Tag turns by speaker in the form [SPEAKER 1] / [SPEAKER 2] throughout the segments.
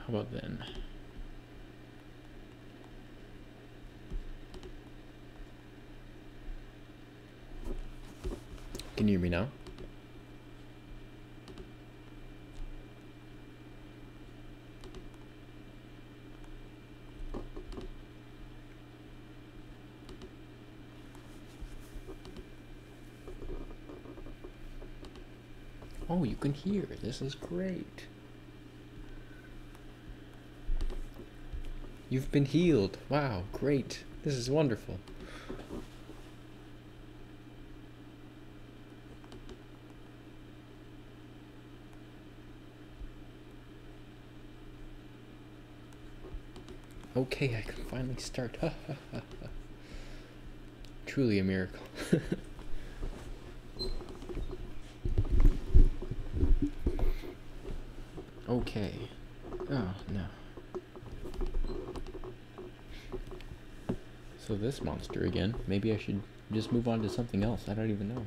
[SPEAKER 1] How about then? Can you hear me now? Oh, you can hear. This is great. You've been healed. Wow, great. This is wonderful. Okay, I can finally start. Truly a miracle. Okay. Oh, no. So this monster again. Maybe I should just move on to something else. I don't even know.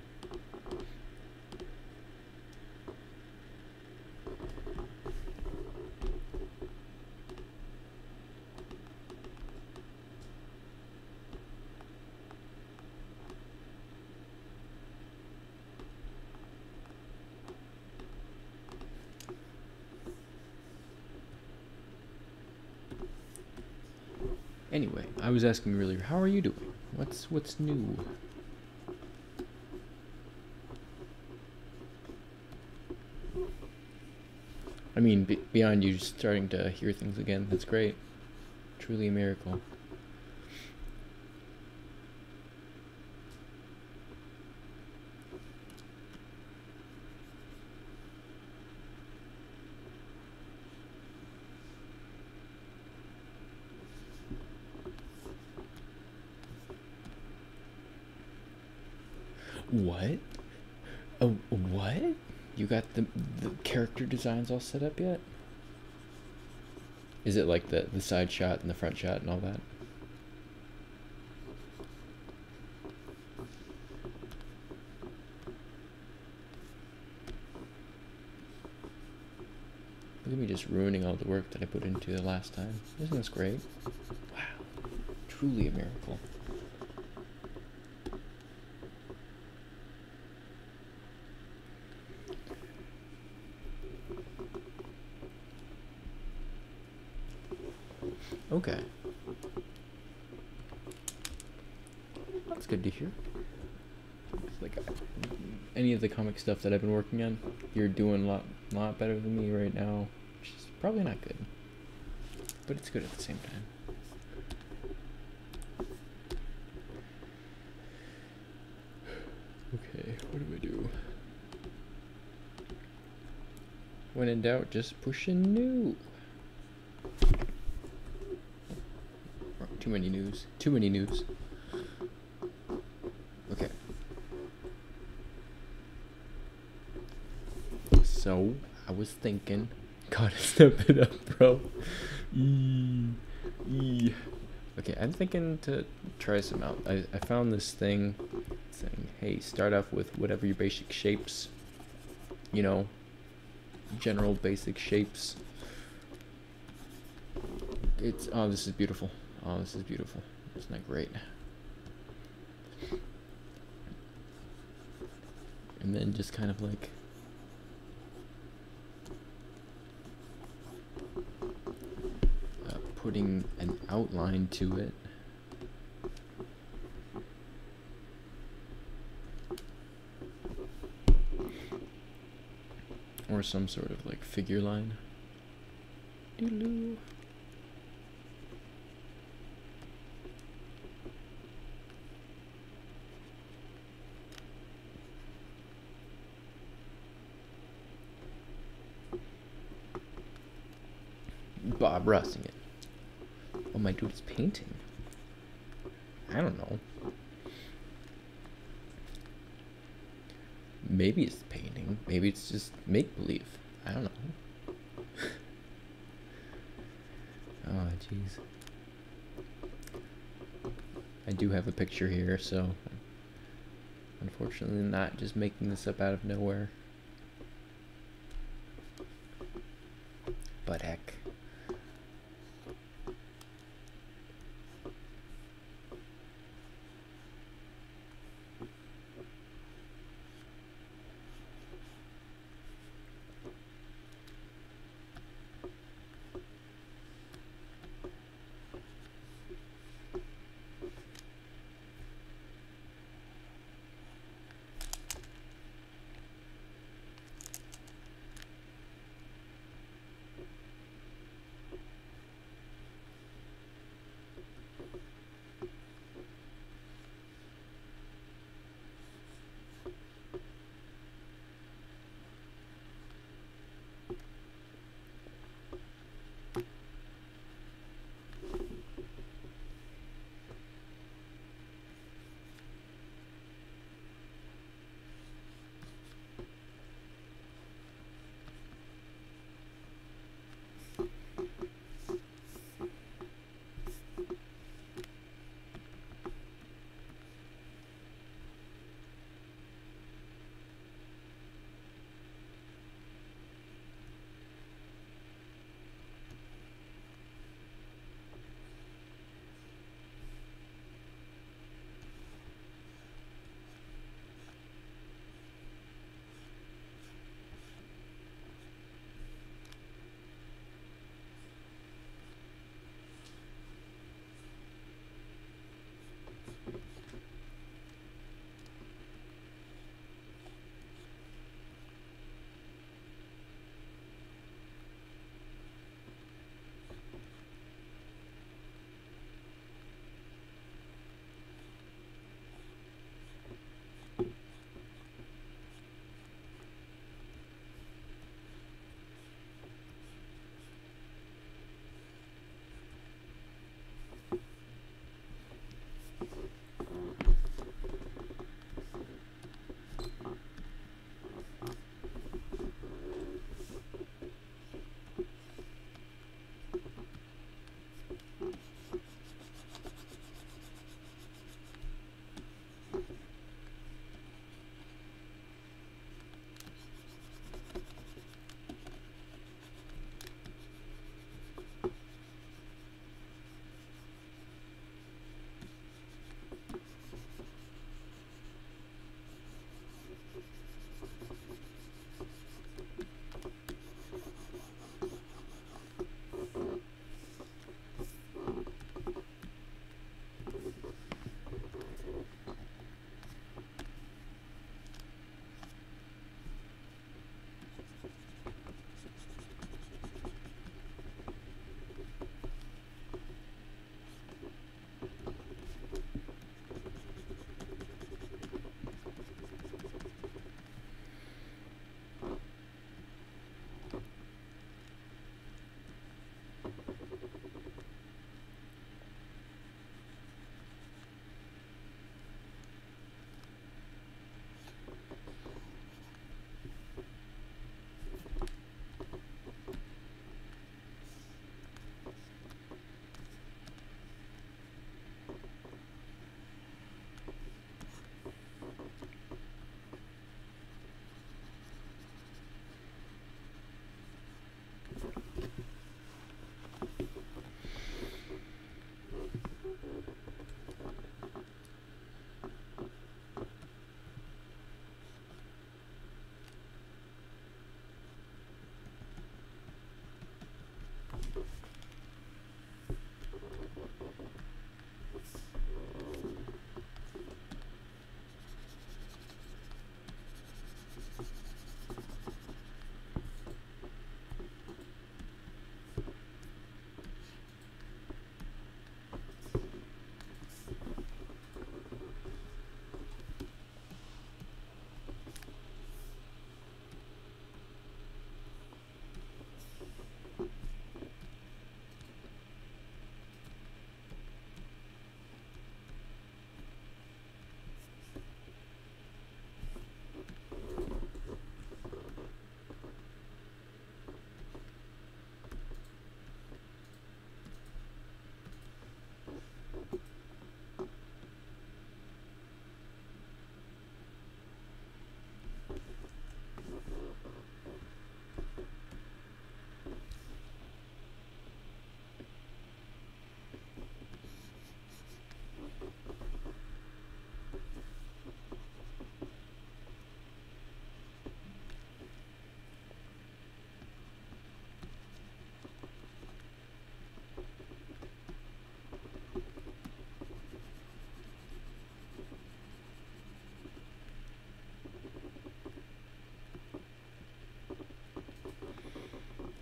[SPEAKER 1] Anyway, I was asking earlier, how are you doing? What's new? I mean, beyond you starting to hear things again, that's great. Truly a miracle. What? Oh, what? You got the character designs all set up yet? Is it like the side shot and the front shot and all that? Look at me just ruining all the work that I put into it last time. Isn't this great? Wow. Truly a miracle. Okay. That's good to hear. It's like any of the comic stuff that I've been working on, you're doing a lot better than me right now, which is probably not good. But it's good at the same time. Okay, what do I do? When in doubt, just push a new. Too many news. Too many news. Okay. So, I was thinking. Gotta step it up, bro. Okay, I'm thinking to try some out. I found this thing saying, hey, start off with whatever your basic shapes. You know, general basic shapes. It's, oh, this is beautiful. Oh, this is beautiful. Isn't that great? And then just kind of like putting an outline to it. Or some sort of like figure line. Doodaloo. Bob Rossing it. Oh, my dude is painting. I don't know. Maybe it's painting. Maybe it's just make-believe. I don't know. Oh, jeez. I do have a picture here, so unfortunately not just making this up out of nowhere. But heck.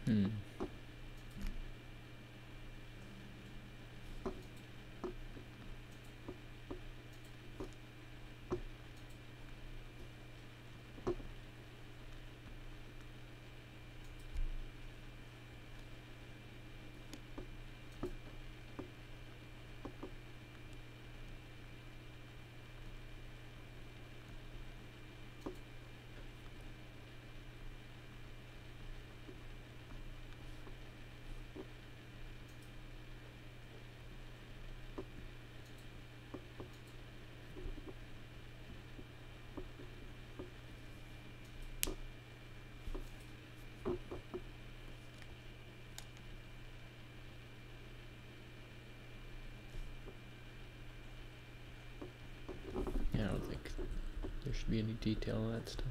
[SPEAKER 1] Hmm. Yeah, I don't think there should be any detail on that stuff.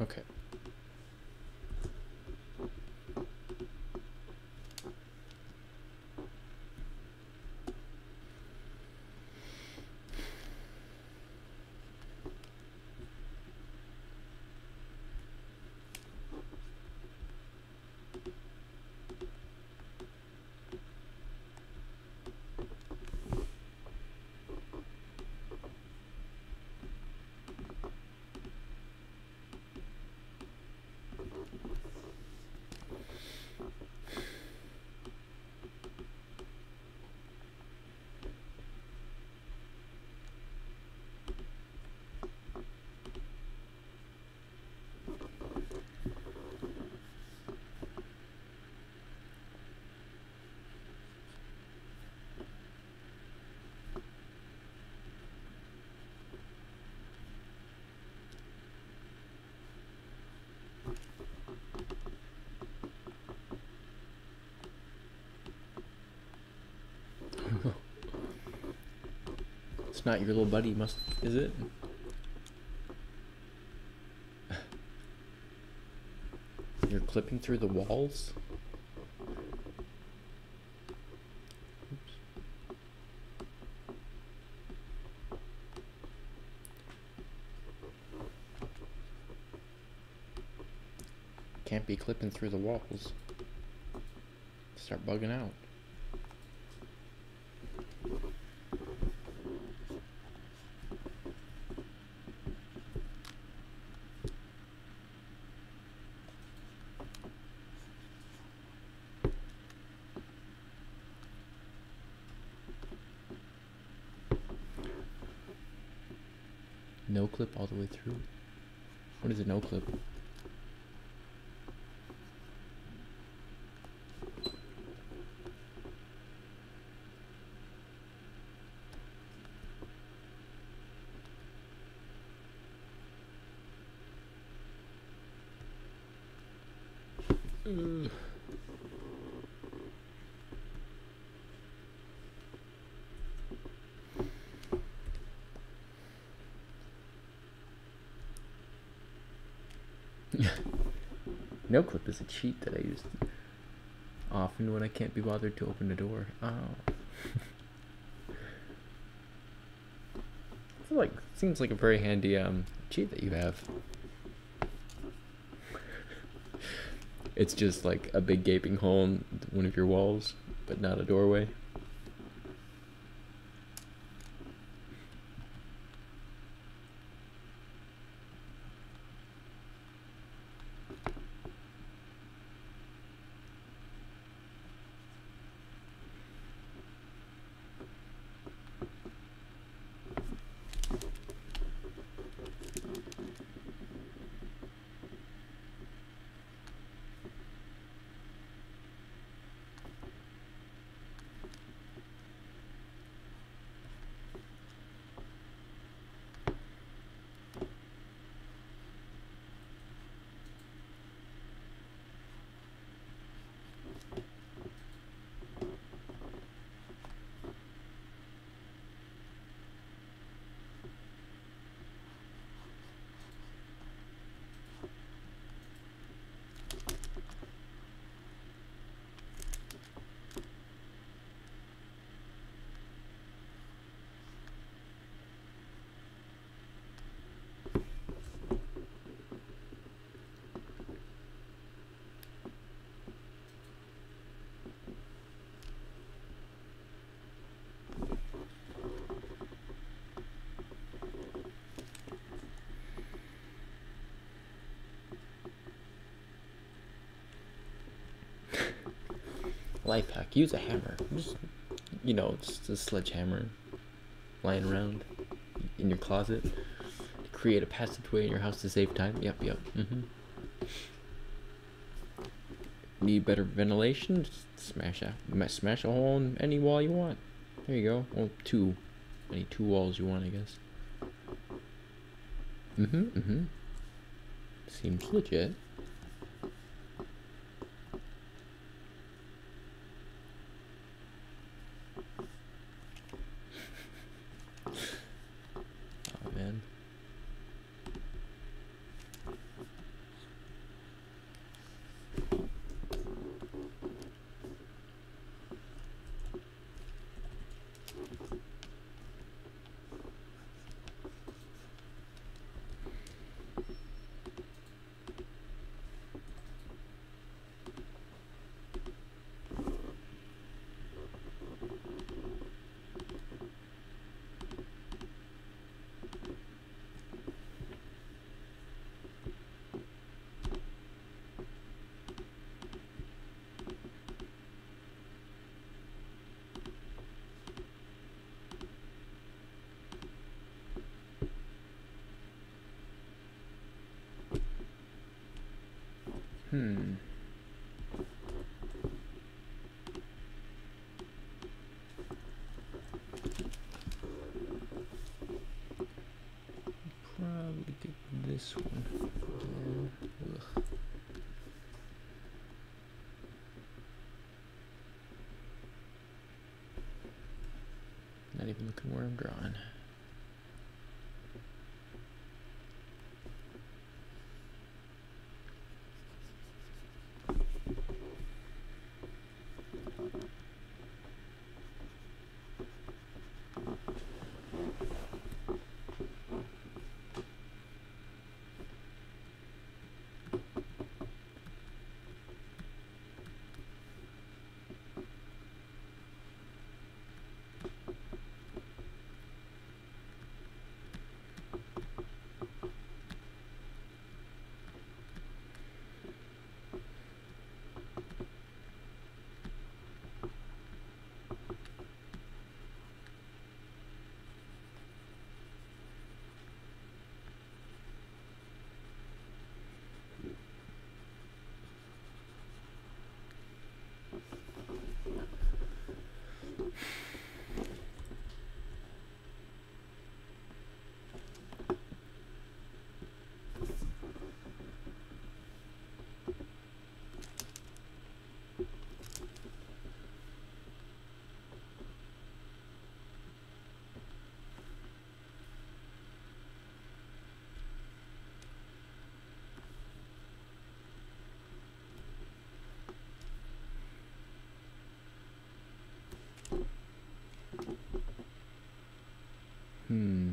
[SPEAKER 1] Okay. It's not your little buddy, is it? You're clipping through the walls? Oops. Can't be clipping through the walls. Start bugging out. No clip all the way through. What is a no clip? No clip is a cheat that I use often when I can't be bothered to open the door. Oh. Seems like a very handy cheat that you have. It's just like a big gaping hole in one of your walls, but not a doorway. Life hack, use a hammer. Just, just a sledgehammer lying around in your closet to create a passageway in your house to save time. Yep. Need better ventilation? Just smash a hole in any wall you want. There you go. Well, any two walls you want, I guess. Seems legit. Oh man. Probably get this one. Ugh. Not even looking where I'm drawing. Hmm.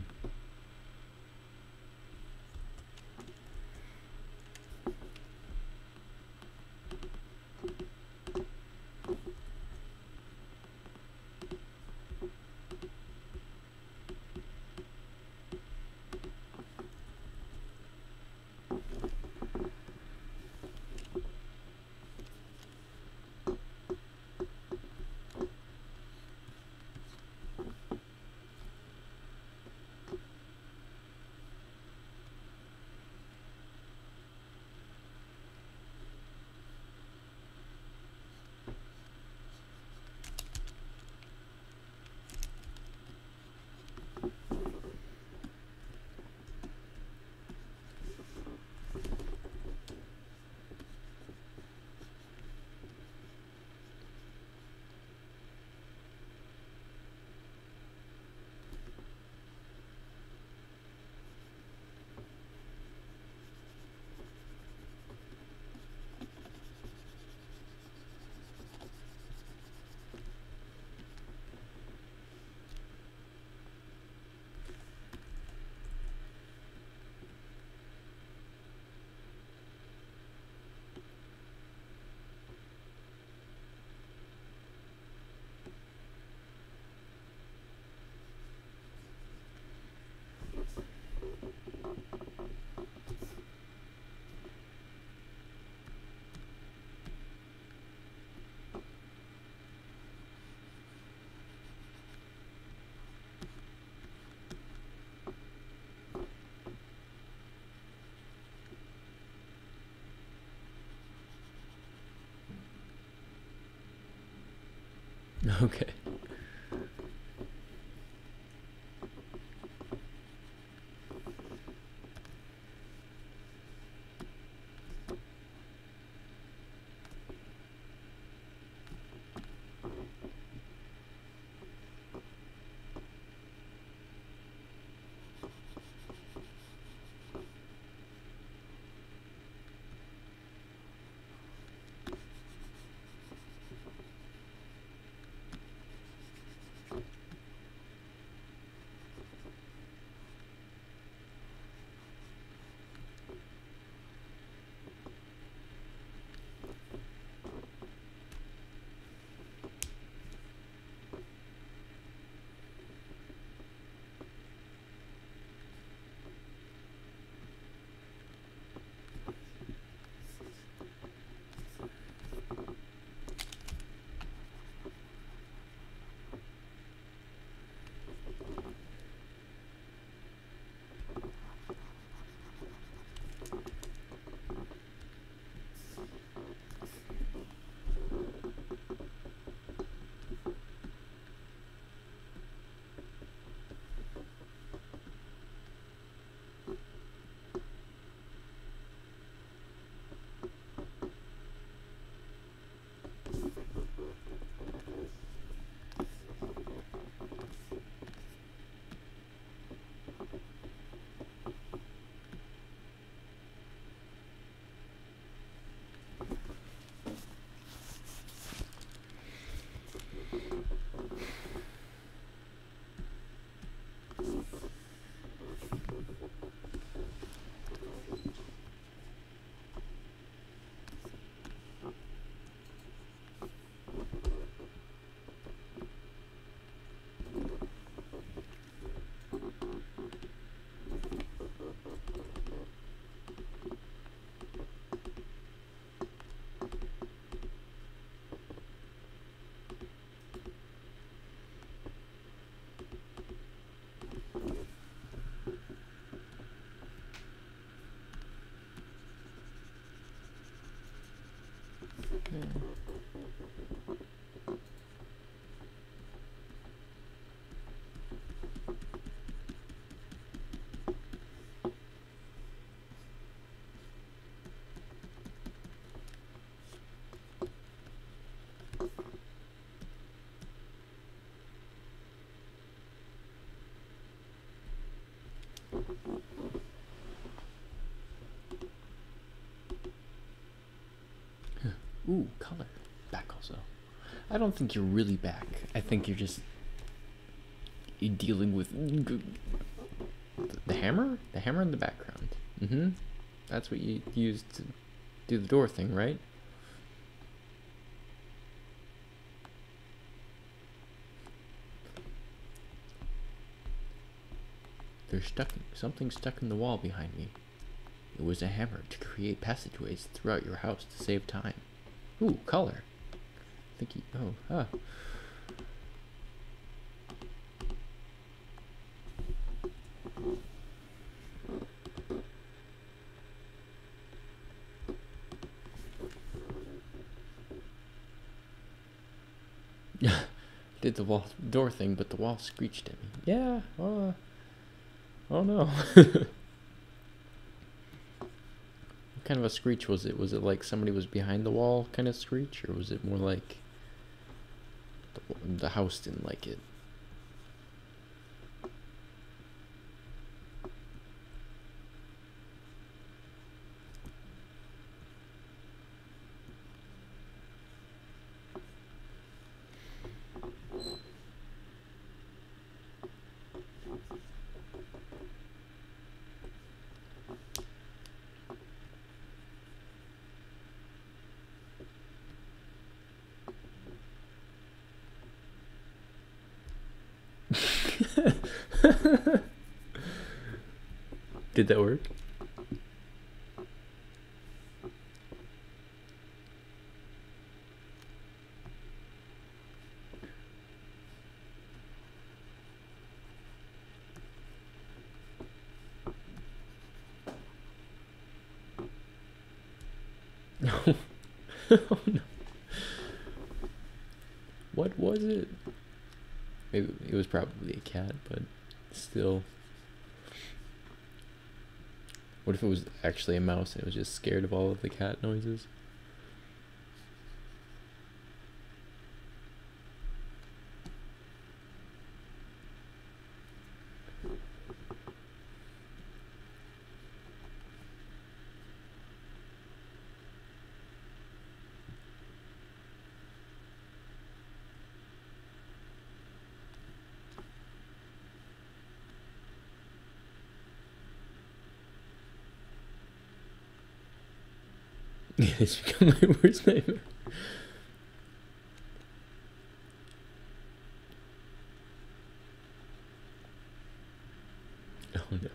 [SPEAKER 1] Okay. Ooh, color. Back also. I don't think you're really back. I think you're just You dealing with the hammer? The hammer in the background. Mm-hmm. That's what you used to do the door thing, right? There's something stuck in the wall behind me. It was a hammer to create passageways throughout your house to save time. Ooh, color. I think did the door thing, but the wall screeched at me. Yeah, oh no. What kind of a screech was it? Was it like somebody was behind the wall kind of screech, or was it more like the house didn't like it? Did that work? Oh no. What was it? Maybe it was probably a cat, but still. What if it was actually a mouse and it was just scared of all of the cat noises? It's become my worst nightmare. Oh no.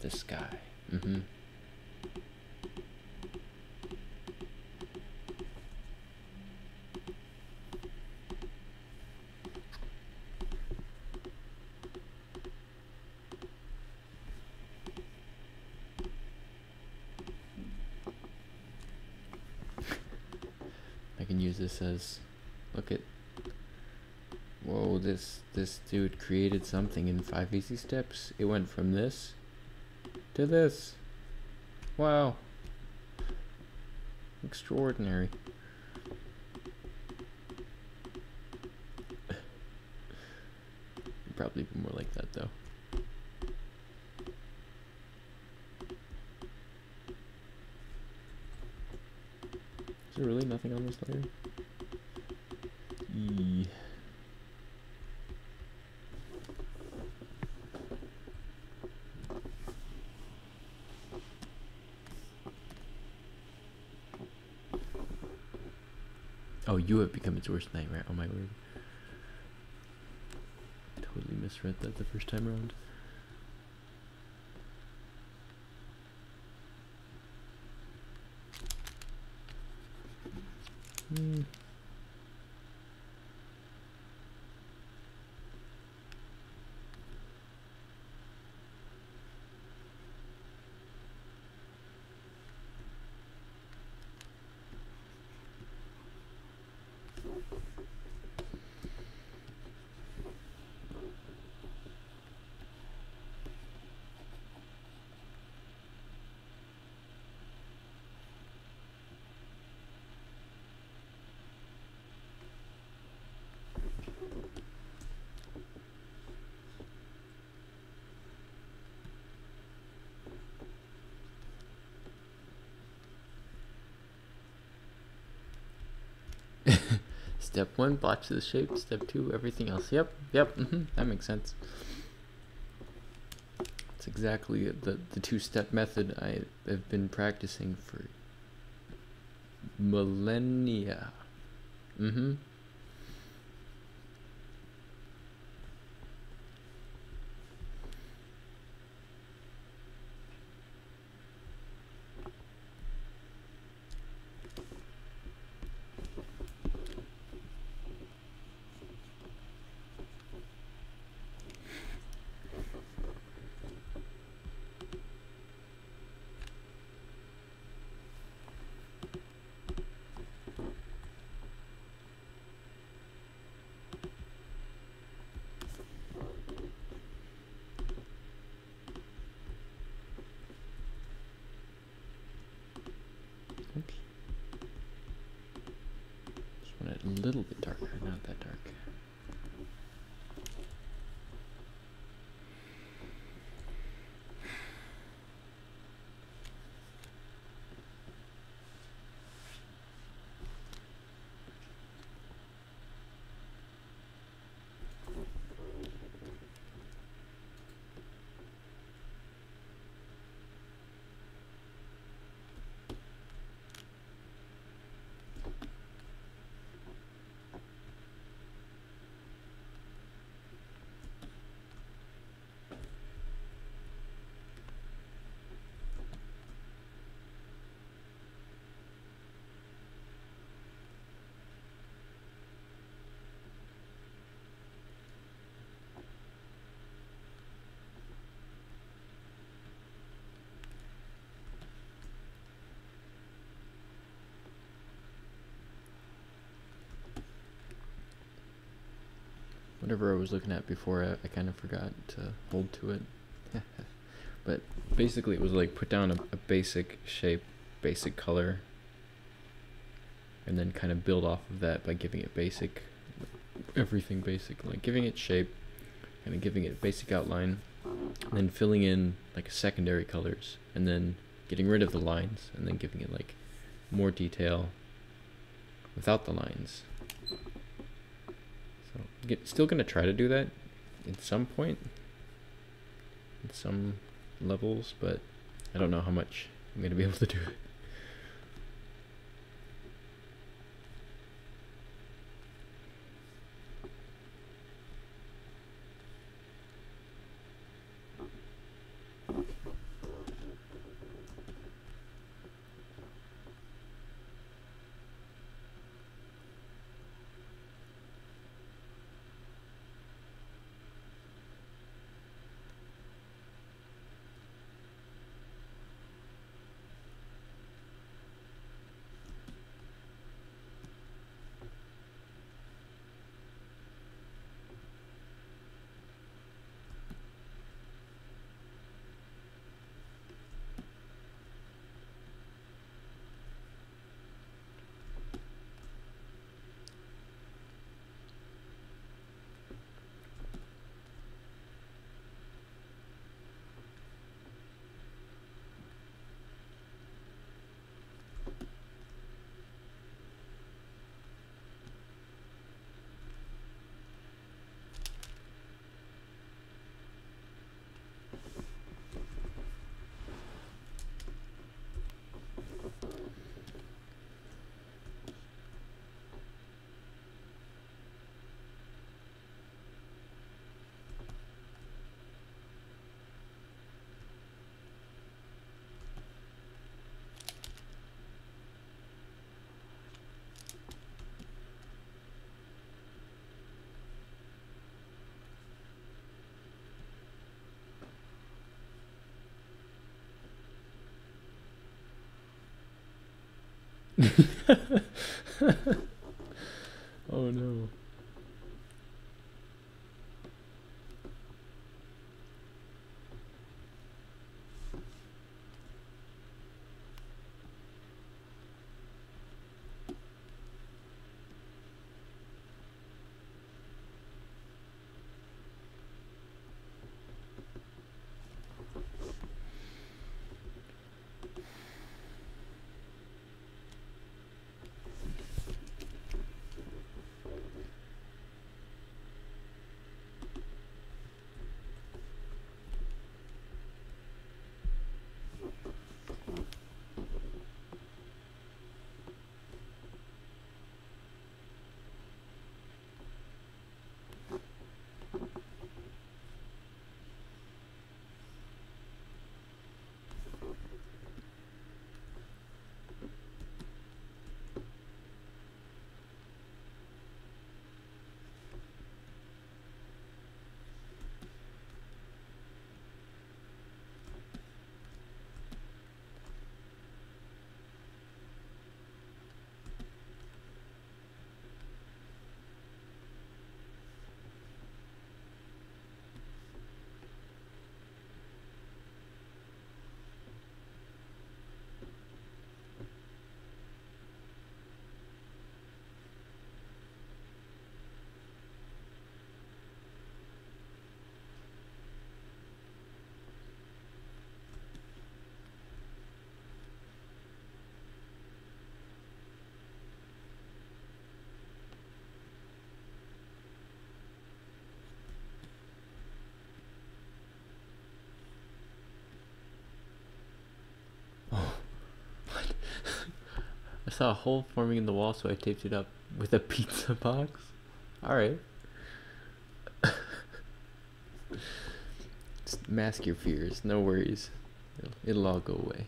[SPEAKER 1] The sky. I can use this as, look at, whoa, this dude created something in 5 easy steps. It went from this to this. Wow. Extraordinary. Probably be more like that though. Is there really nothing on this layer? Oh, you have become its worst nightmare. Oh my word. Totally misread that the first time around. Step 1, blotch the shape. Step 2, everything else. Yep, that makes sense. It's exactly the two-step method I have been practicing for millennia. Oops. Just want it a little bit darker, not that dark. Whatever I was looking at before, I kind of forgot to hold to it. But basically it was like put down a basic shape, basic color, and then kind of build off of that by giving it basic, everything basic, like giving it shape, kind of giving it basic outline, and then filling in like secondary colors, and then getting rid of the lines, and then giving it like more detail without the lines. Still gonna try to do that at some point, at some levels, but I don't know how much I'm gonna be able to do it. Oh no. saw a hole forming in the wall, so I taped it up with a pizza box. Alright. Just mask your fears, no worries. It'll all go away.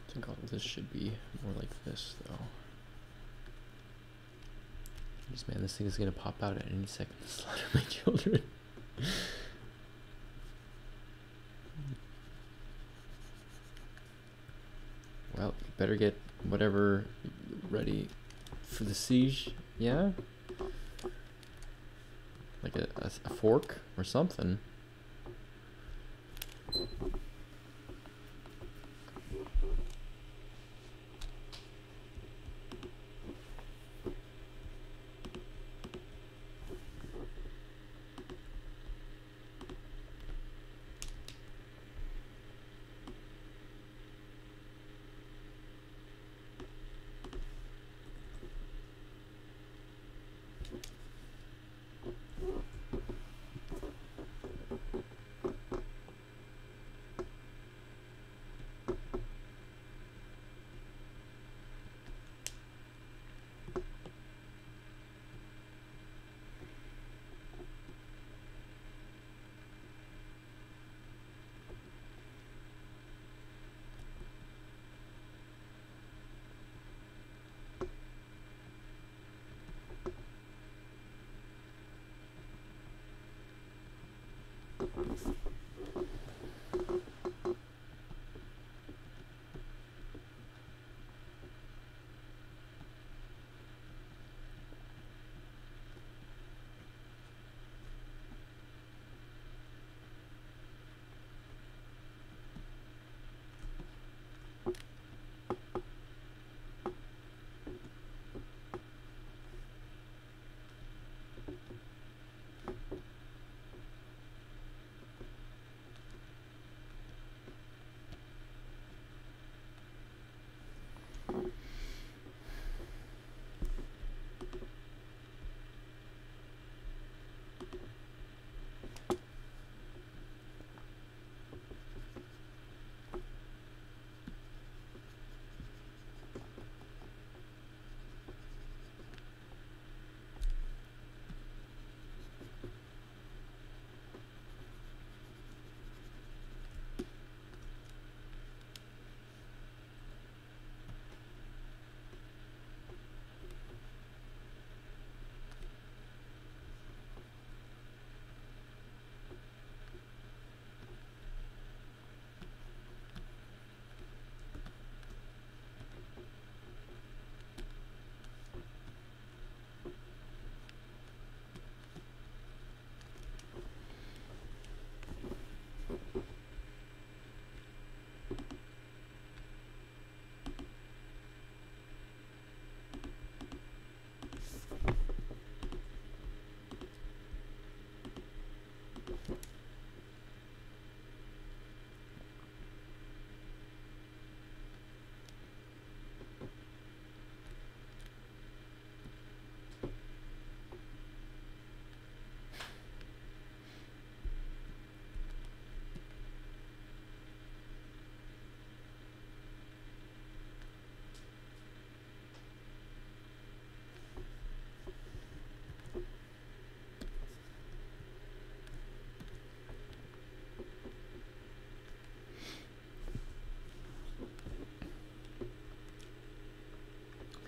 [SPEAKER 1] I think all of this should be more like this, though. Just, man, this thing is gonna pop out at any second to slaughter my children. Well, you better get whatever ready for the siege, yeah? Like a fork or something.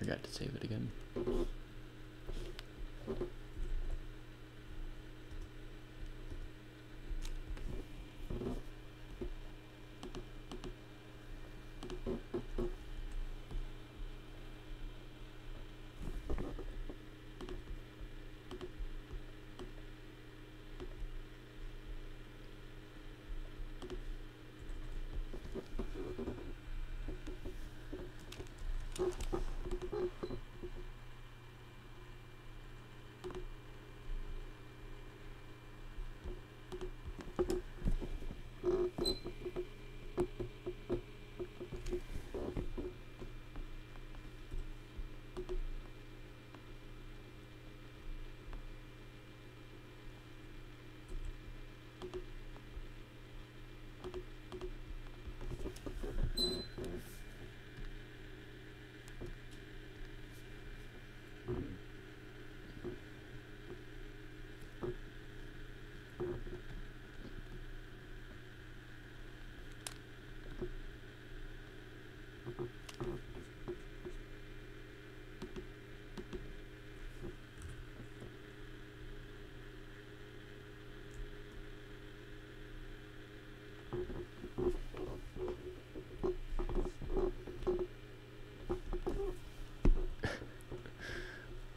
[SPEAKER 1] forgot to save it again.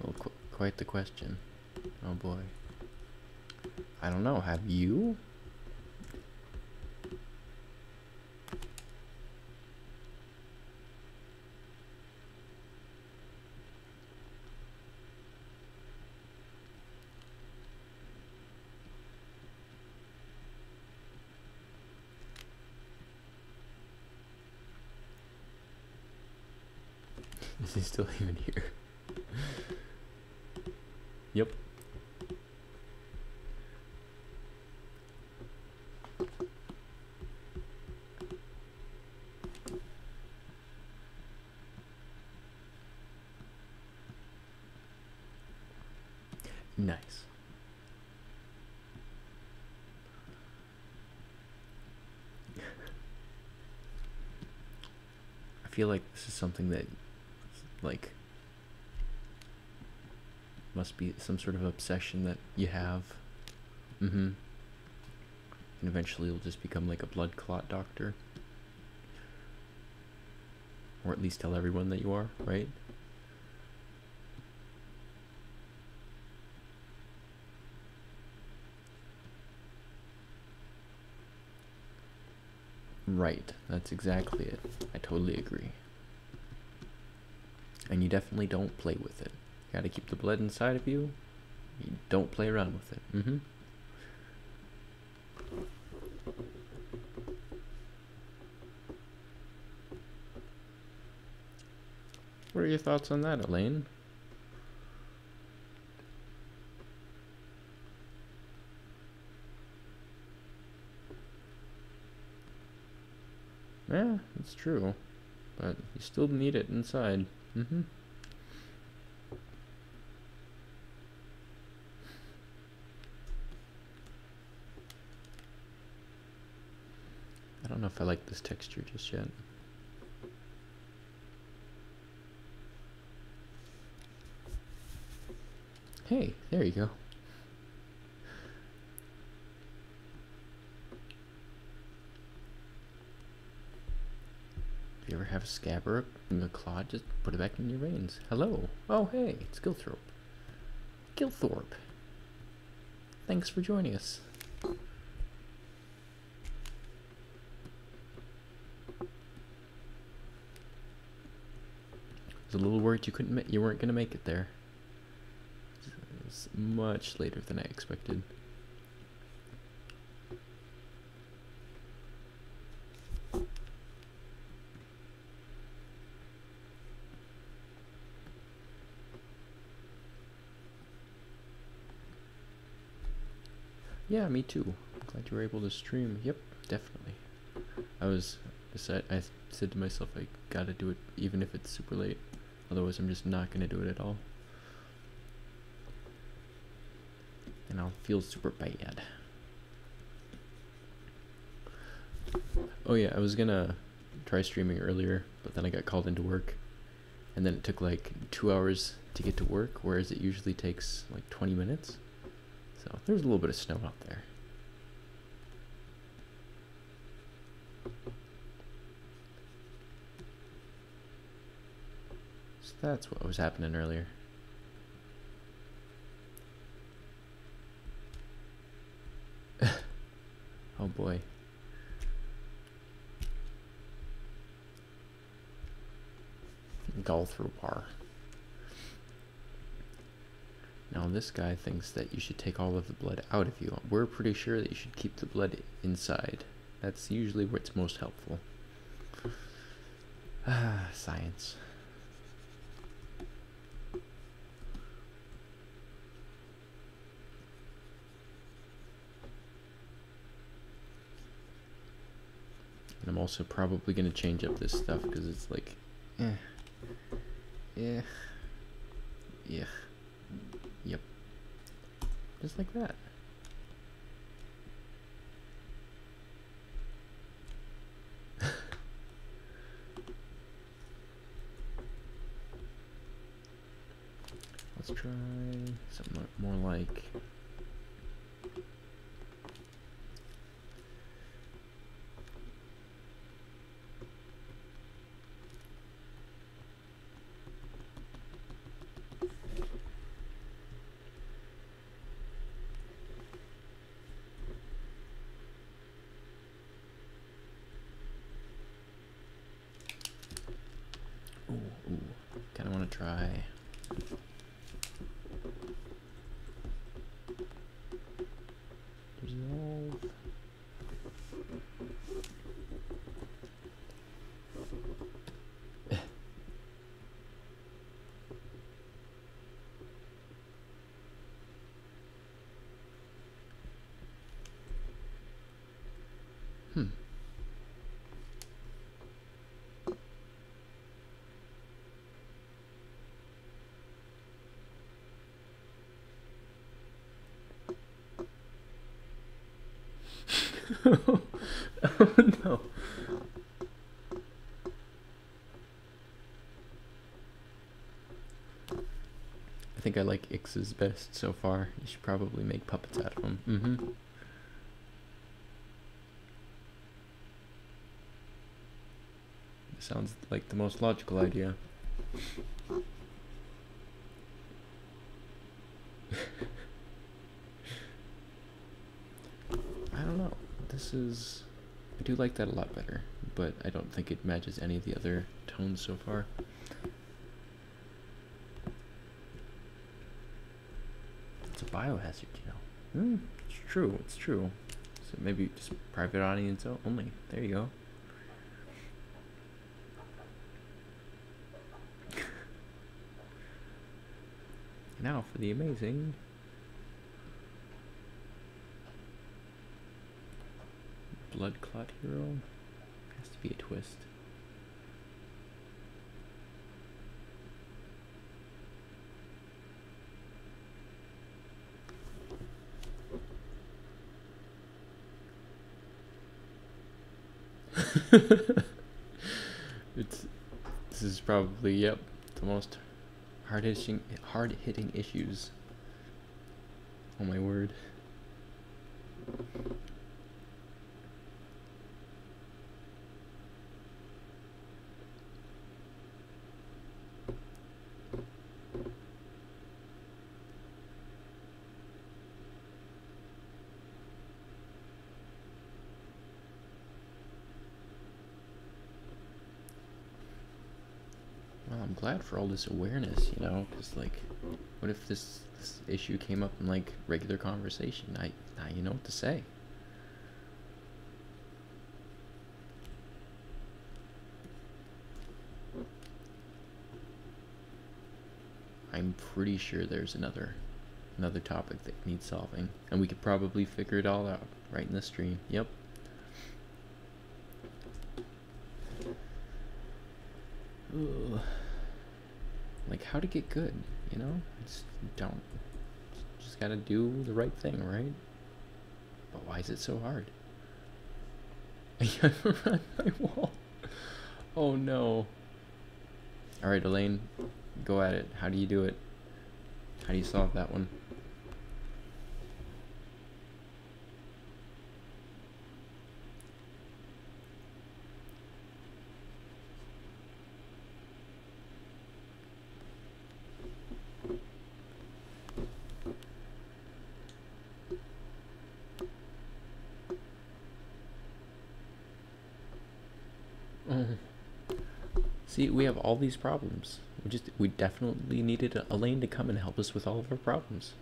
[SPEAKER 1] Well, quite the question. Oh boy. I don't know, have you? Is he still even here? Yep. Nice. I feel like this is something that, like, must be some sort of obsession that you have. And eventually you'll just become like a blood clot doctor. Or at least tell everyone that you are, right? Right, that's exactly it. I totally agree. And you definitely don't play with it. You gotta keep the blood inside of you. You don't play around with it. What are your thoughts on that, Elaine? Yeah, it's true. But you still need it inside. I don't know if I like this texture just yet. Hey, there you go. If you ever have a scab or a claw, just put it back in your veins. Hello. Oh, hey, it's Gilthorpe. Gilthorpe. Thanks for joining us. I was a little worried you weren't gonna make it there. It's much later than I expected. Yeah, me too. Glad you were able to stream. Yep, definitely. I said to myself, I gotta do it even if it's super late. Otherwise, I'm just not gonna do it at all. And I'll feel super bad. Oh yeah, I was gonna try streaming earlier, but then I got called into work. and then it took like 2 hours to get to work, whereas it usually takes like 20 minutes. So there's a little bit of snow out there. So that's what was happening earlier. Oh boy. Go through bar. Now this guy thinks that you should take all of the blood out of you. We're pretty sure that you should keep the blood inside. That's usually where it's most helpful. Ah, science. And I'm also probably going to change up this stuff because it's like, yeah, yep, just like that. Let's try something more like. Ooh, kind of want to try. Dissolve. Oh no. I think I like Ix's best so far. You should probably make puppets out of them. Sounds like the most logical idea. I don't know. I do like that a lot better, but I don't think it matches any of the other tones so far. It's a biohazard, you know. It's true, it's true. So maybe just private audience only. There you go. Now for the amazing Blood Clot Hero. Has to be a twist. This is probably, yep, the most hard-hitting issues. Oh my word. Well, I'm glad for all this awareness, you know, because, like, what if this issue came up in, like, regular conversation? Now you know what to say. I'm pretty sure there's another topic that needs solving, and we could probably figure it all out right in the stream. Yep. Ugh. Like, how to get good, you know? Just gotta do the right thing, right? But why is it so hard? I run my wall. Oh no. Alright, Elaine, go at it. How do you do it? How do you solve that one? See, we have all these problems. We definitely needed Elaine to come and help us with all of our problems.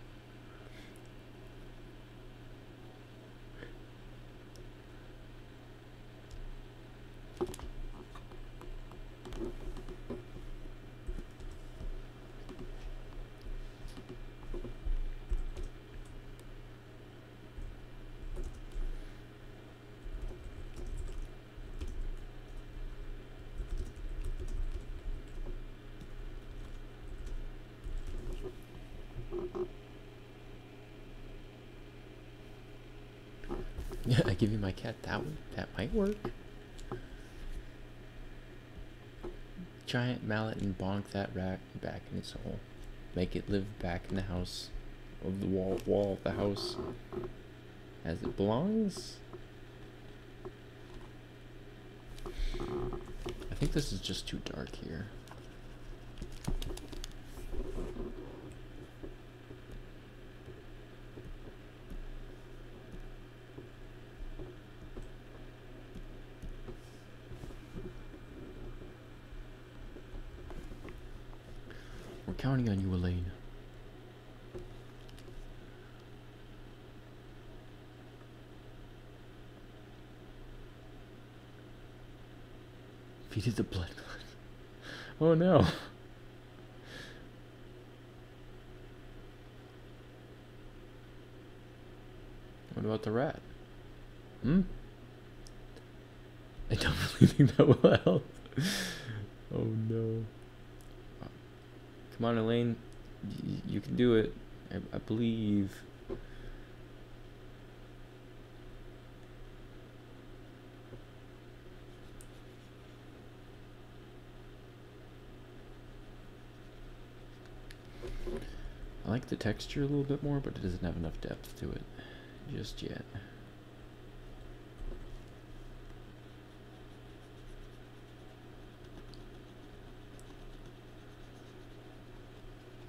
[SPEAKER 1] Yeah, I give you my cat. That might work. Giant mallet and bonk that rat back in its hole. Make it live back in the house of the wall of the house as it belongs. I think this is just too dark here. We're counting on you, Elaine. Feeded the blood. Oh no. What about the rat? I don't really think that will help. Oh no. Come on, Elaine. You can do it. I believe. I like the texture a little bit more, but it doesn't have enough depth to it just yet.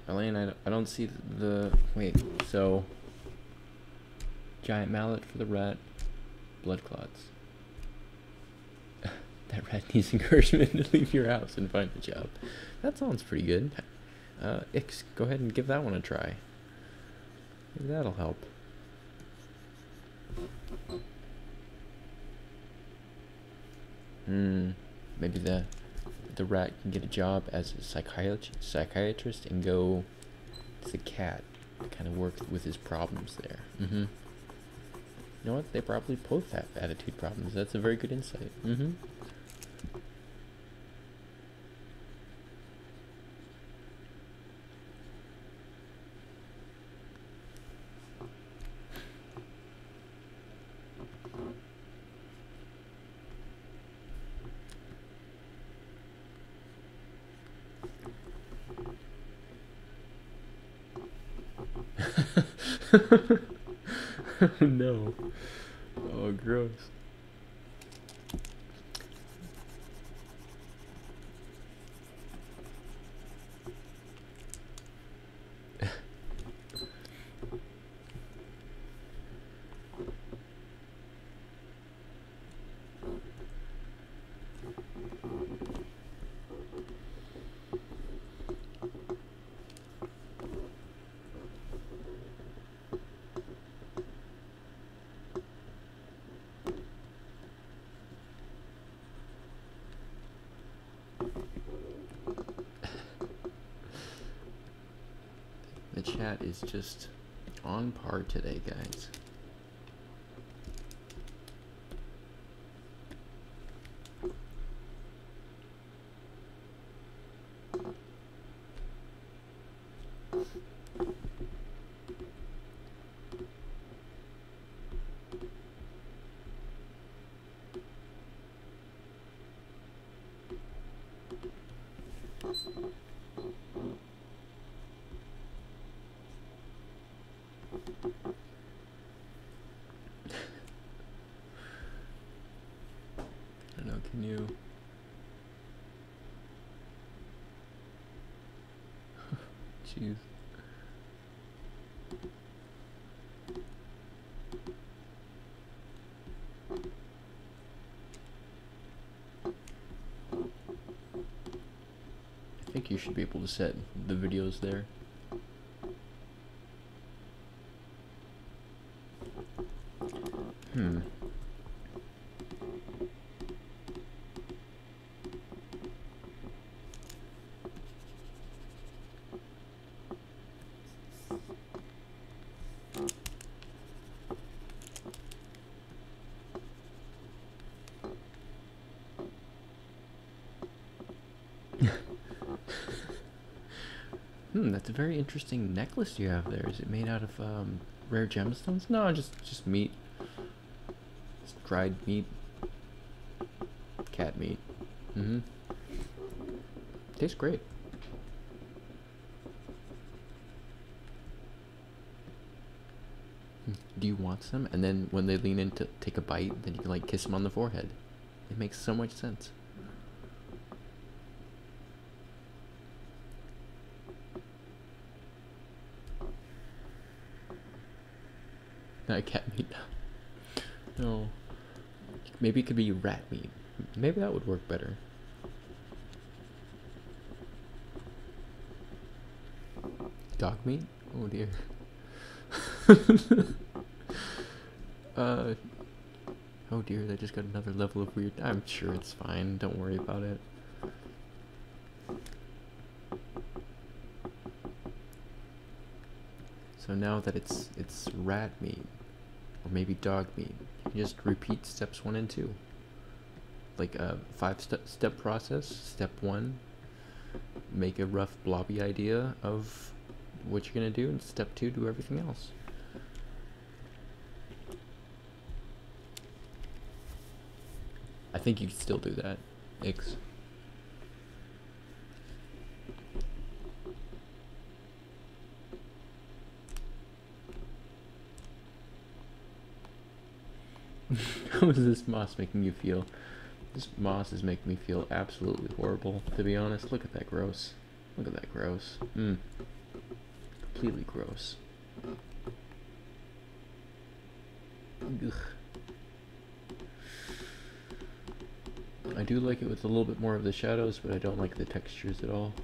[SPEAKER 1] Elaine, I don't see the wait, so giant mallet for the rat, blood clots. That rat needs encouragement to leave your house and find a job. That sounds pretty good. Ix, go ahead and give that one a try. Maybe that'll help. Maybe the rat can get a job as a psychiatrist and go to the cat to kind of work with his problems there. You know what? They probably both have attitude problems. That's a very good insight. Oh no. Oh, gross. The chat is just on par today, guys. Continue. Jeez. I think you should be able to set the videos there. That's a very interesting necklace you have there. Is it made out of rare gemstones? No, just meat. Just dried meat. Cat meat. Tastes great. Do you want some? And then when they lean in to take a bite, then you can like kiss them on the forehead. It makes so much sense. Not cat meat. No. Maybe it could be rat meat. Maybe that would work better. Dog meat? Oh dear. Oh dear, that just got another level of weird. I'm sure it's fine. Don't worry about it. So now that it's rat meat, or maybe dog meat, you can just repeat steps 1 and 2. Like a 5-step process. Step 1, make a rough blobby idea of what you're gonna do, and step 2, do everything else. I think you can still do that, Ix. How is this moss making you feel? This moss is making me feel absolutely horrible, to be honest. Look at that gross. Look at that gross. Completely gross. Ugh. I do like it with a little bit more of the shadows, but I don't like the textures at all.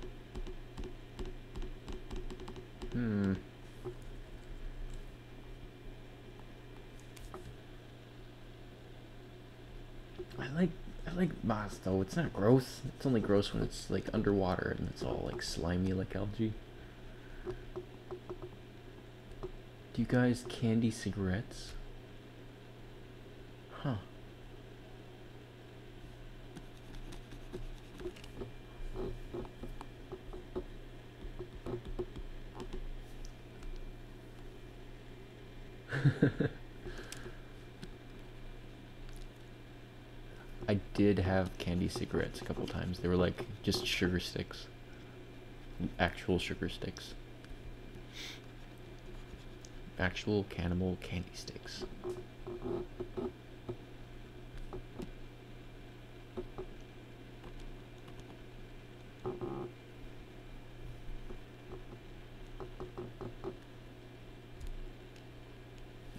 [SPEAKER 1] I like moss though. It's not gross. It's only gross when it's like underwater and it's all like slimy like algae. Do you guys candy cigarettes? Huh. I did have candy cigarettes a couple times. They were like just sugar sticks. Actual sugar sticks. Actual cannibal candy sticks.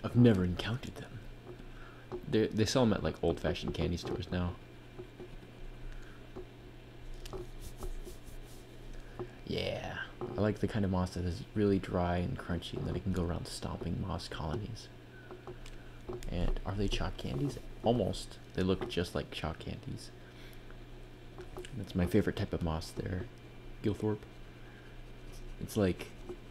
[SPEAKER 1] I've never encountered them. They sell them at like old-fashioned candy stores now. Yeah, I like the kind of moss that is really dry and crunchy, and then I can go around stomping moss colonies. And are they chalk candies? Almost. They look just like chalk candies. That's my favorite type of moss there, Gilthorpe. It's like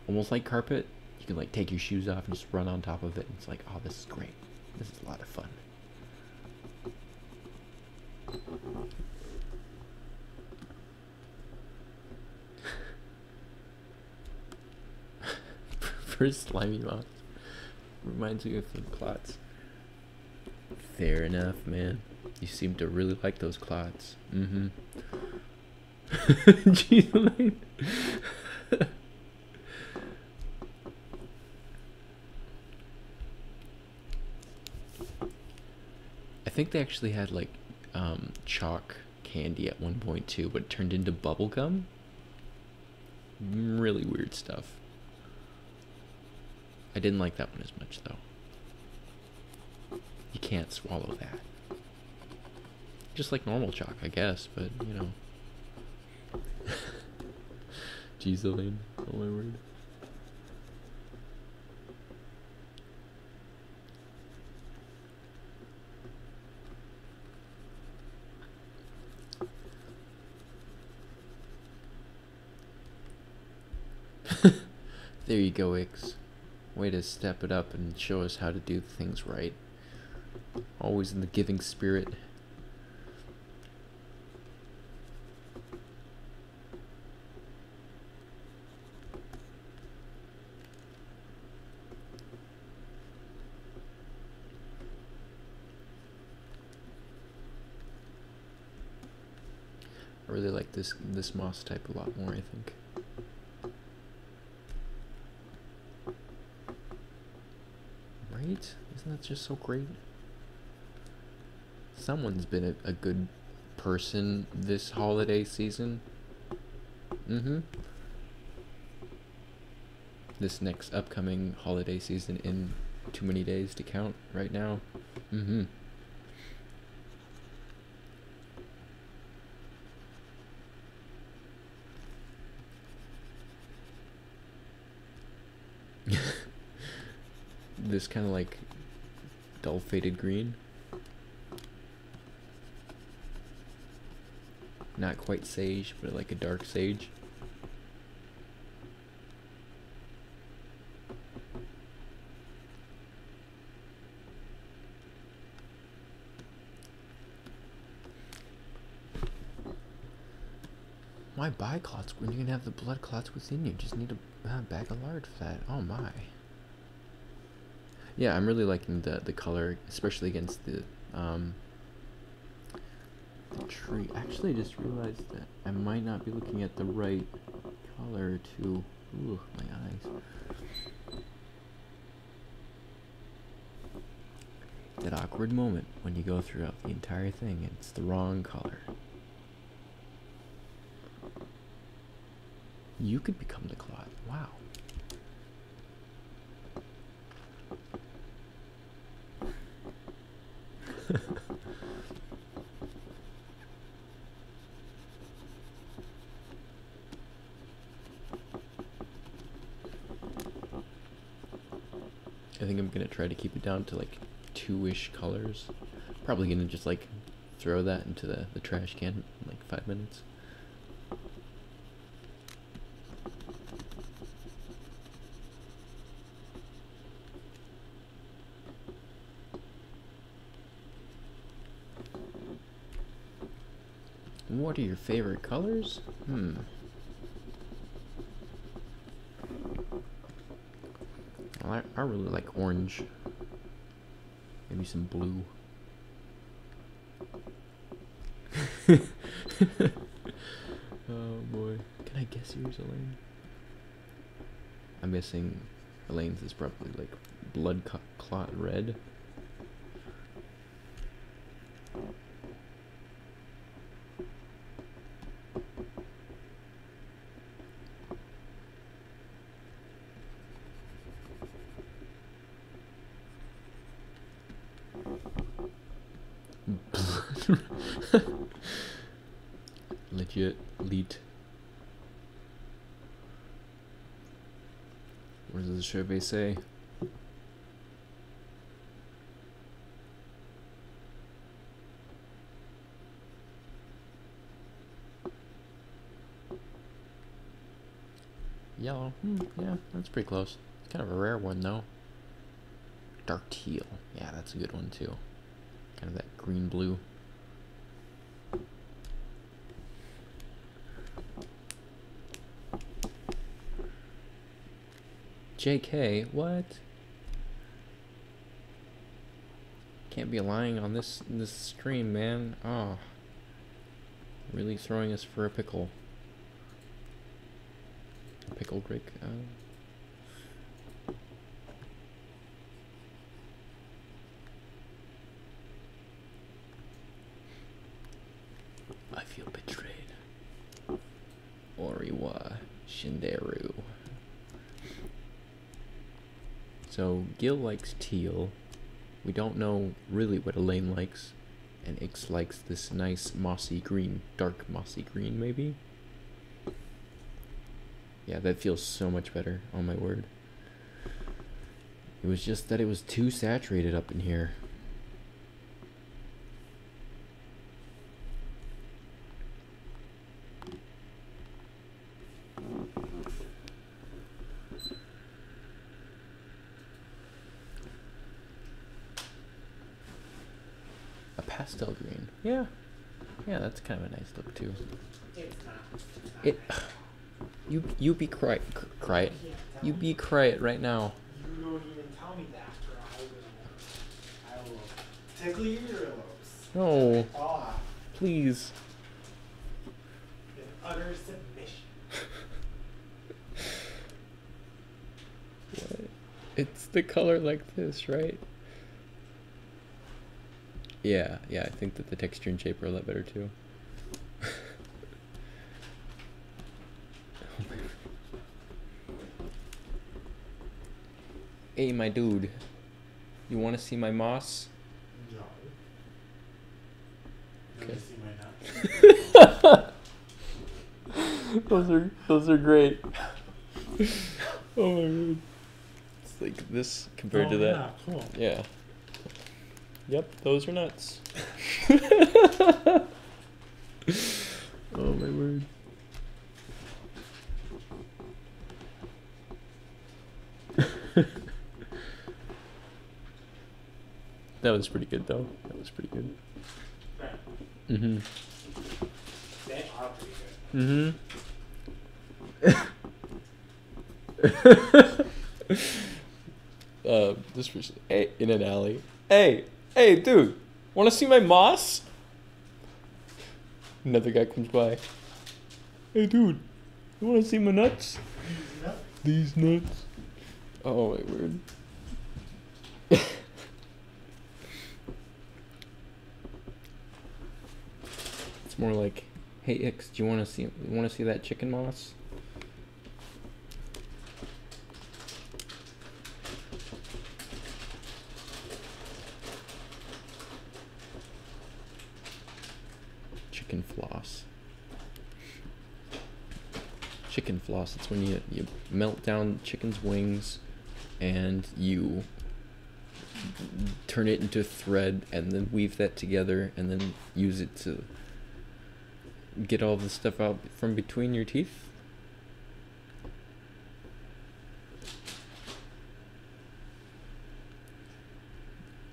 [SPEAKER 1] almost like carpet. You can like take your shoes off and just run on top of it. And it's like, oh, this is great. This is a lot of fun. First slimy moss. Reminds me of some clots. Fair enough, man. You seem to really like those clots. Jeez, Elaine. I think they actually had like chalk candy at one point too, but it turned into bubble gum. Really weird stuff. I didn't like that one as much though. You can't swallow that. Just like normal chalk, I guess, but you know. Jeez, Elaine. Oh my word. There you go, Ix. Way to step it up and show us how to do things right. Always in the giving spirit. I really like this moss type a lot more, I think. Right? Isn't that just so great? Someone's been a good person this holiday season. This next upcoming holiday season in too many days to count right now. This kind of like dull faded green. Not quite sage, but like a dark sage. Why buy clots when you can have the blood clots within you? Just need a bag of lard for that. Oh my. Yeah, I'm really liking the color, especially against the tree. Actually, I just realized that I might not be looking at the right color to... Ooh, my eyes. That awkward moment when you go throughout the entire thing and it's the wrong color. You could become the clot. Wow. I think I'm gonna try to keep it down to like 2-ish colors. Probably gonna just like throw that into the trash can in like 5 minutes. What are your favorite colors? Well, I really like orange. Maybe some blue. Oh boy. Can I guess yours, Elaine? I'm guessing Elaine's is probably like blood clot red. Legit elite. What does the survey say? Yellow. Yeah, that's pretty close. It's kind of a rare one though. Dark teal. Yeah, that's a good one too. Kind of that green blue. JK, what? Can't be lying on this stream, man. Oh. Really throwing us for a pickle. Pickle Rick. feel betrayed. Oriwa Shinderu. So Gil likes teal. We don't know really what Elaine likes. And Ix likes this nice mossy green, dark mossy green maybe. Yeah, that feels so much better, on my word. It was just that it was too saturated up in here. A pastel green. Yeah. Yeah, that's kind of a nice look too.
[SPEAKER 2] It's not.
[SPEAKER 1] It you be quiet. You be quiet right now.
[SPEAKER 2] You don't even tell me that, or I will tickle your earlobes.
[SPEAKER 1] No,
[SPEAKER 2] Ah,
[SPEAKER 1] please.
[SPEAKER 2] in utter submission.
[SPEAKER 1] What? It's the color like this, right? Yeah, I think that the texture and shape are a lot better too. Hey, my dude, you want to see my moss?
[SPEAKER 2] No.
[SPEAKER 1] Okay.
[SPEAKER 2] You see my nuts?
[SPEAKER 1] those are great. Oh my god. It's like this compared to that.
[SPEAKER 2] Yeah, cool.
[SPEAKER 1] Yeah. Yep, those are nuts. Oh my word. That was pretty good though. That was pretty good.
[SPEAKER 2] Right.
[SPEAKER 1] Mm-hmm.
[SPEAKER 2] They are pretty good.
[SPEAKER 1] This was in an alley. Hey, dude, want to see my moss? Another guy comes by. Hey, dude, you want to see my nuts? These nuts. Oh my word. It's more like, hey Ix, do you want to see that chicken moss? Chicken floss. Chicken floss. It's when you melt down chicken's wings and you turn it into thread and then weave that together and then use it to get all the stuff out from between your teeth.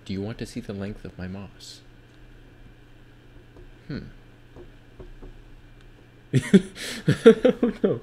[SPEAKER 1] Do you want to see the length of my moss? Oh no.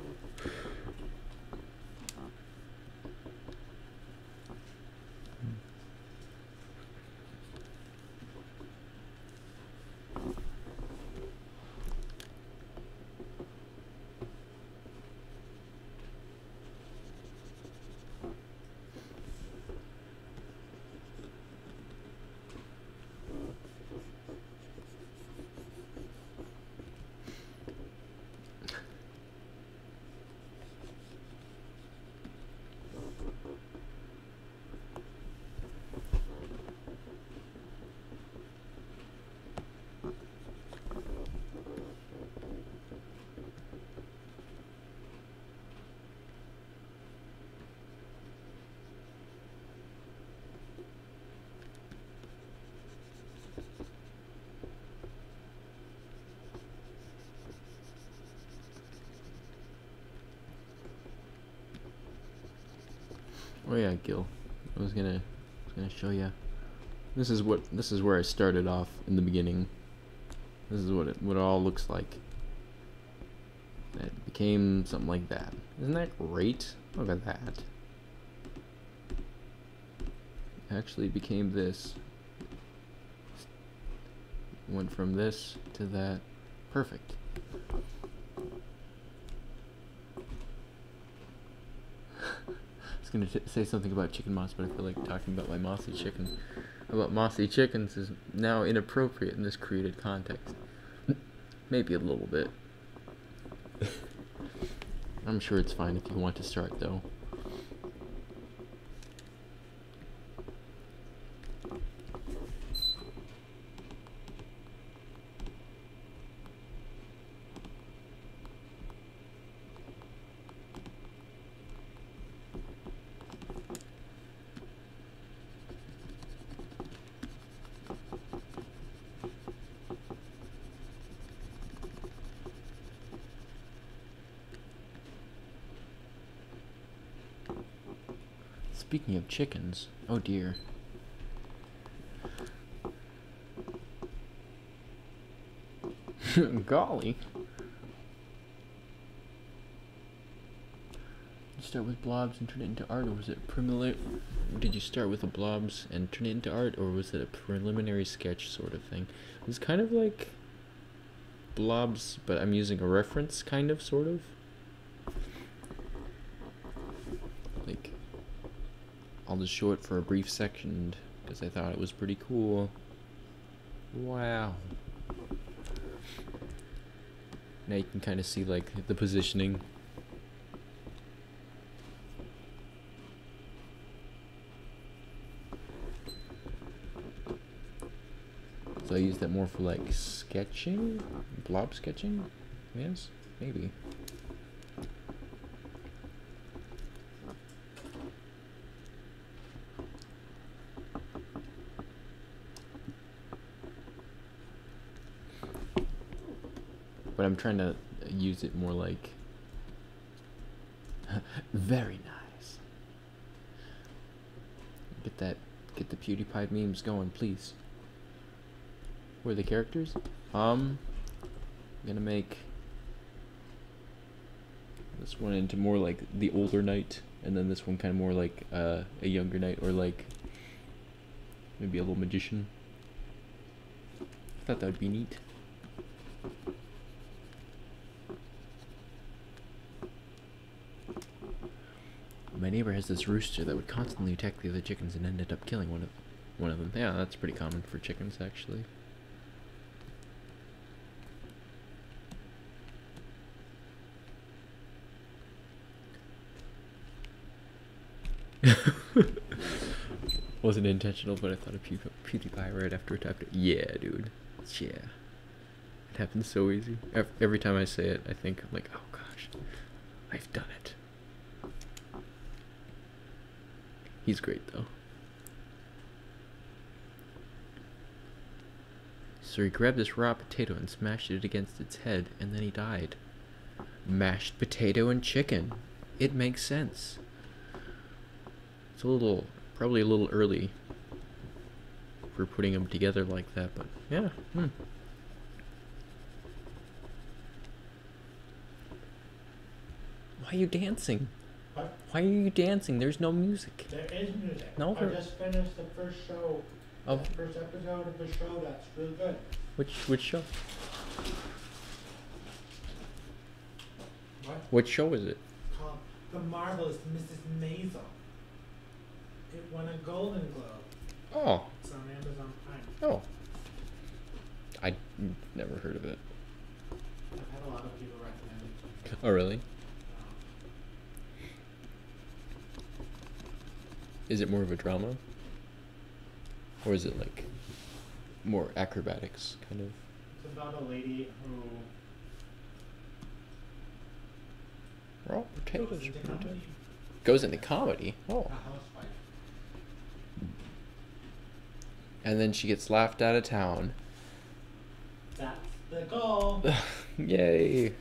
[SPEAKER 1] Oh yeah, Gil. I was gonna show you. This is where I started off in the beginning. This is what it all looks like. It became something like that. Isn't that great? Look at that. It actually became this. Went from this to that. Perfect. I was gonna say something about chicken moss, but I feel like talking about my mossy chicken, about mossy chickens, is now inappropriate in this created context. Maybe a little bit. I'm sure it's fine if you want to start, though. Speaking of chickens, oh dear. Golly. You start with blobs and turn it into art, or was it preliminary? Did you start with the blobs and turn it into art, or was it a preliminary sketch sort of thing? It was kind of like blobs, but I'm using a reference, kind of, sort of. Like, I'll just show it for a brief section because I thought it was pretty cool. Wow. Now you can kind of see like the positioning. So I use that more for like sketching, blob sketching. Yes, maybe. But I'm trying to use it more like very nice. Get the PewDiePie memes going, please. Where are the characters? I'm gonna make this one into more like the older knight, and then this one kind of more like a younger knight, or like maybe a little magician. I thought that would be neat. My neighbor has this rooster that would constantly attack the other chickens and ended up killing one of them. Yeah, that's pretty common for chickens, actually. Wasn't intentional, but I thought of PewDiePie right after I typed it. Yeah, dude. Yeah. It happens so easy. Every time I say it, I think, I'm like, oh gosh, I've done it. He's great, though. So he grabbed this raw potato and smashed it against its head, and then he died. Mashed potato and chicken. It makes sense. It's probably a little early for putting them together like that, but yeah. Why are you dancing?
[SPEAKER 2] What?
[SPEAKER 1] Why are you dancing? There's no music.
[SPEAKER 2] There is music.
[SPEAKER 1] No,
[SPEAKER 2] I just finished the first show.
[SPEAKER 1] Oh.
[SPEAKER 2] The first episode of the show. That's really good.
[SPEAKER 1] Which show?
[SPEAKER 2] What?
[SPEAKER 1] What show is it?
[SPEAKER 2] Called The Marvelous Mrs. Maisel. It won a Golden Globe.
[SPEAKER 1] Oh.
[SPEAKER 2] It's on Amazon Prime.
[SPEAKER 1] Oh. I never heard of it.
[SPEAKER 2] I've had a lot of people recommend it.
[SPEAKER 1] Oh, really? Is it more of a drama? Or is it like more acrobatics, kind of?
[SPEAKER 2] It's about a lady who
[SPEAKER 1] Raw potatoes.
[SPEAKER 2] goes into comedy.
[SPEAKER 1] Goes into comedy. Oh.
[SPEAKER 2] A housewife.
[SPEAKER 1] And then she gets laughed out of town.
[SPEAKER 2] That's the goal.
[SPEAKER 1] Yay.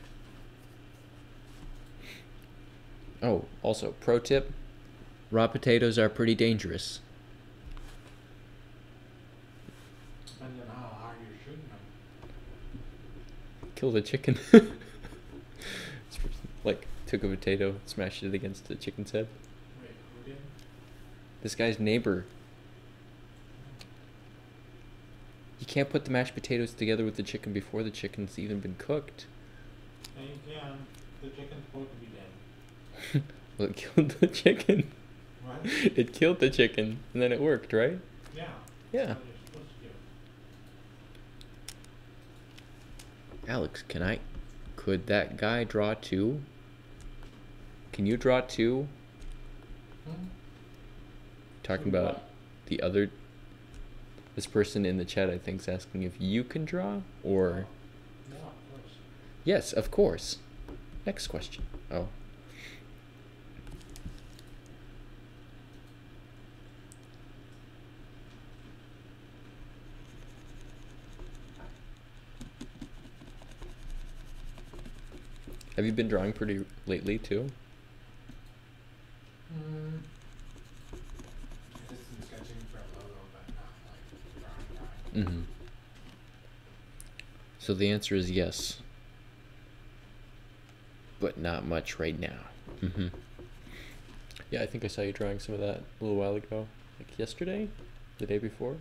[SPEAKER 1] Oh, also, pro tip. Raw potatoes are pretty dangerous.
[SPEAKER 2] Depending on how hard you're shooting them.
[SPEAKER 1] Kill the chicken. Like, took a potato, smashed it against the chicken's head.
[SPEAKER 2] Wait, who did?
[SPEAKER 1] This guy's neighbor. You can't put the mashed potatoes together with the chicken before the chicken's even been cooked.
[SPEAKER 2] Yeah, you can. The chicken's supposed to be dead.
[SPEAKER 1] Well, it killed the chicken.
[SPEAKER 2] What?
[SPEAKER 1] It killed the chicken, and then it worked, right?
[SPEAKER 2] Yeah.
[SPEAKER 1] Yeah.
[SPEAKER 2] That's what you're supposed to
[SPEAKER 1] Alex, could that guy draw too? Can you draw too?
[SPEAKER 2] Hmm?
[SPEAKER 1] Talking
[SPEAKER 2] Who
[SPEAKER 1] about
[SPEAKER 2] what?
[SPEAKER 1] the other, this person in the chat, I think, is asking if you can draw or.
[SPEAKER 2] No, of course.
[SPEAKER 1] Yes, of course. Next question. Oh. Have you been drawing pretty lately too?
[SPEAKER 2] I did some sketching for a logo, but not like drawing.
[SPEAKER 1] Mm-hmm. So the answer is yes. But not much right now. Mm-hmm. Yeah, I think I saw you drawing some of that a little while ago. Like yesterday? The day before?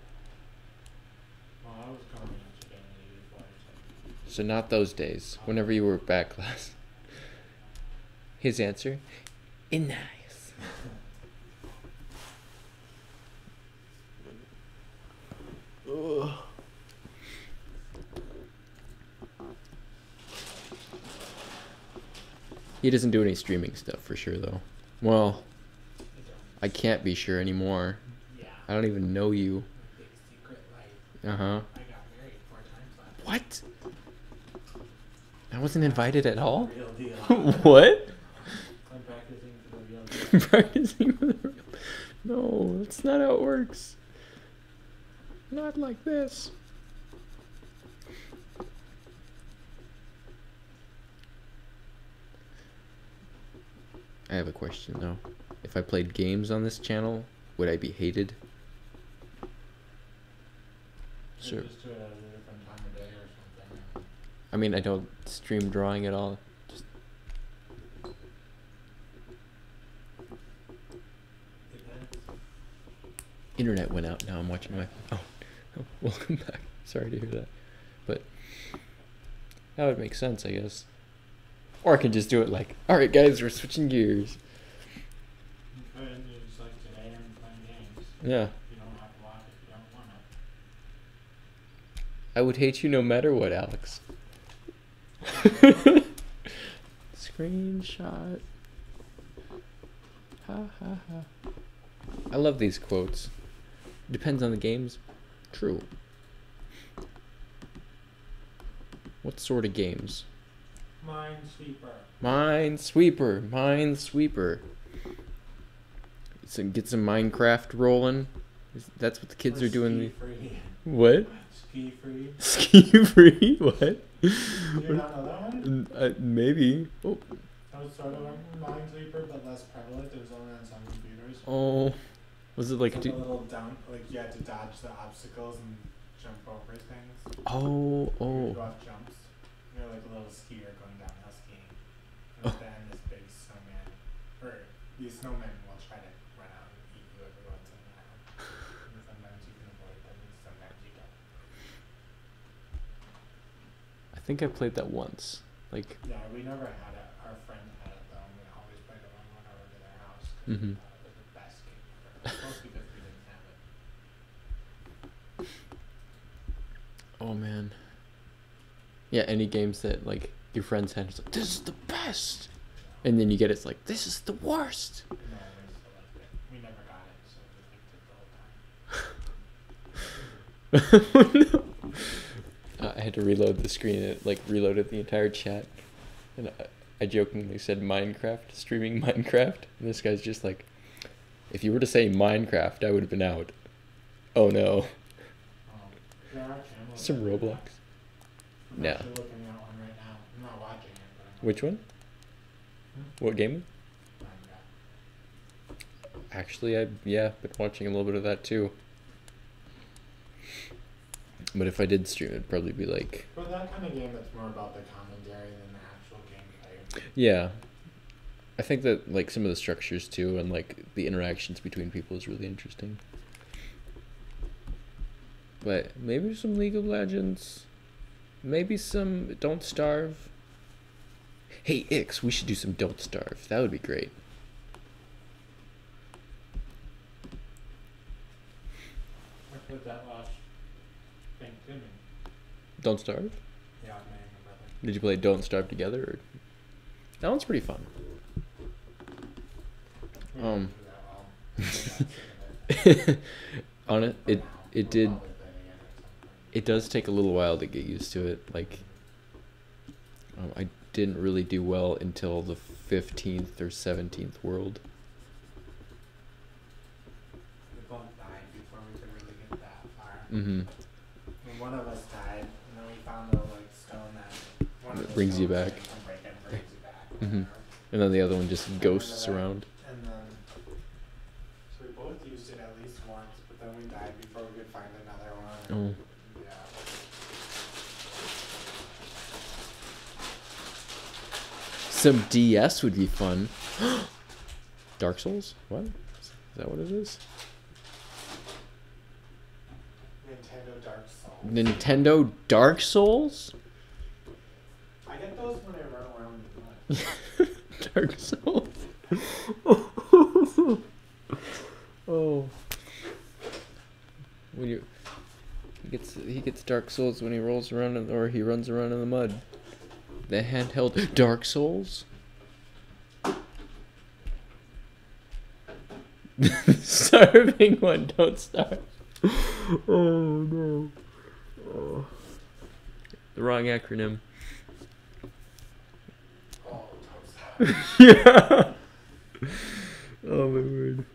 [SPEAKER 2] Well, I was going yesterday and the day before, so.
[SPEAKER 1] So not those days. Whenever you were back class. His answer? Nice. Ugh. He doesn't do any streaming stuff for sure though. Well, I can't be sure anymore.
[SPEAKER 2] Yeah.
[SPEAKER 1] I don't even know you.
[SPEAKER 2] Big secret life.
[SPEAKER 1] Uh-huh.
[SPEAKER 2] I got married 4 times last
[SPEAKER 1] What? I wasn't invited at all?
[SPEAKER 2] Real deal.
[SPEAKER 1] What?
[SPEAKER 2] I'm practicing for the real deal.
[SPEAKER 1] Practicing for the real. No, that's not how it works. Not like this. I have a question though. If I played games on this channel, would I be hated? Sure.
[SPEAKER 2] Just do it at a different time of day or something.
[SPEAKER 1] I mean, I don't stream drawing at all. Just
[SPEAKER 2] Depends.
[SPEAKER 1] internet went out. Now I'm watching my. Oh, welcome back. Sorry to hear that, but that would make sense, I guess. Or I can just do it like, all right, guys, we're switching gears.
[SPEAKER 2] And it's like today I'm playing games.
[SPEAKER 1] Yeah,
[SPEAKER 2] You don't have to watch if you don't want to.
[SPEAKER 1] I would hate you no matter what, Alex. Screenshot. Ha ha ha. I love these quotes. Depends on the games. True. What sort of games?
[SPEAKER 2] Minesweeper.
[SPEAKER 1] Minesweeper. Minesweeper. Get some Minecraft rolling. That's what the kids
[SPEAKER 2] Or
[SPEAKER 1] are doing.
[SPEAKER 2] Ski free.
[SPEAKER 1] What?
[SPEAKER 2] Ski free.
[SPEAKER 1] Ski free? What?
[SPEAKER 2] Do you not know that one?
[SPEAKER 1] Maybe. Oh.
[SPEAKER 2] That was sort of like Minesweeper, but less prevalent. It was only on some computers.
[SPEAKER 1] Oh. Was it like
[SPEAKER 2] It's like a little dump, like you had to dodge the obstacles and jump over things.
[SPEAKER 1] Oh,
[SPEAKER 2] You
[SPEAKER 1] oh.
[SPEAKER 2] go off jumps. You're like a little skier going downhill skiing. And
[SPEAKER 1] Oh.
[SPEAKER 2] at the end, this big snowman, or these snowmen will try to run out and eat you every once in a while. And sometimes you can avoid them, and sometimes you don't.
[SPEAKER 1] I think I played that once. Like,
[SPEAKER 2] Yeah, we never had it. Our friend had it though, and we always played it when we went over to their house. 'Cause
[SPEAKER 1] Mhm.
[SPEAKER 2] we thought it was the best game ever. Mostly because we didn't have it.
[SPEAKER 1] oh man. Yeah, any games that like your friends had, it's like, this is the best. And then you get it's like, this is the worst.
[SPEAKER 2] No, we still liked it. We never got it, so we liked it the whole time.
[SPEAKER 1] No. I had to reload the screen and it like reloaded the entire chat. And I jokingly said Minecraft, streaming Minecraft. And this guy's just like, if you were to say Minecraft, I would have been out. Oh no.
[SPEAKER 2] There are channels
[SPEAKER 1] Some
[SPEAKER 2] that do
[SPEAKER 1] Roblox.
[SPEAKER 2] that. I'm
[SPEAKER 1] No.
[SPEAKER 2] actually looking at one right now. I'm not watching it, but I'm
[SPEAKER 1] Which one? What game?
[SPEAKER 2] Minecraft.
[SPEAKER 1] Actually, been watching a little bit of that too. But if I did stream, it'd probably be like,
[SPEAKER 2] But that kind of game, that's more about the commentary than the actual gameplay.
[SPEAKER 1] yeah. I think that like some of the structures too, and like the interactions between people is really interesting. But maybe some League of Legends. Maybe some Don't Starve. Hey, Ix, we should do some Don't Starve. That would be great.
[SPEAKER 2] I played that last Thanksgiving.
[SPEAKER 1] Don't Starve?
[SPEAKER 2] Yeah, I was making a
[SPEAKER 1] Did you play Don't Starve Together? Or... That one's pretty fun.
[SPEAKER 2] We didn't do that well. We got sick of it.
[SPEAKER 1] On it,
[SPEAKER 2] For now.
[SPEAKER 1] it
[SPEAKER 2] We'll
[SPEAKER 1] did.
[SPEAKER 2] probably play it again or something.
[SPEAKER 1] It does take a little while to get used to it. Like, I didn't really do well until the 15th or 17th world.
[SPEAKER 2] We both died before we could really get that far.
[SPEAKER 1] Mm-hmm.
[SPEAKER 2] When one of us died, and then we found a like stone that one of
[SPEAKER 1] That
[SPEAKER 2] the
[SPEAKER 1] brings you
[SPEAKER 2] stones
[SPEAKER 1] back.
[SPEAKER 2] that you can break it brings you back.
[SPEAKER 1] Mhm. And then the other one just ghosts
[SPEAKER 2] that.
[SPEAKER 1] around.
[SPEAKER 2] And then so we both used it at least once, but then we died before we could find another one.
[SPEAKER 1] Oh.
[SPEAKER 2] Yeah.
[SPEAKER 1] Some DS would be fun. Dark Souls? What? Is that what it is?
[SPEAKER 2] Nintendo Dark Souls.
[SPEAKER 1] Nintendo Dark Souls?
[SPEAKER 2] I get those when I run around the mud.
[SPEAKER 1] Dark Souls. Oh. When you he gets Dark Souls when he rolls around or he runs around in the mud. The handheld Dark Souls. Starving one, don't starve. Oh no. Oh. The wrong acronym.
[SPEAKER 2] Oh, don't stop.
[SPEAKER 1] Yeah. Oh my word.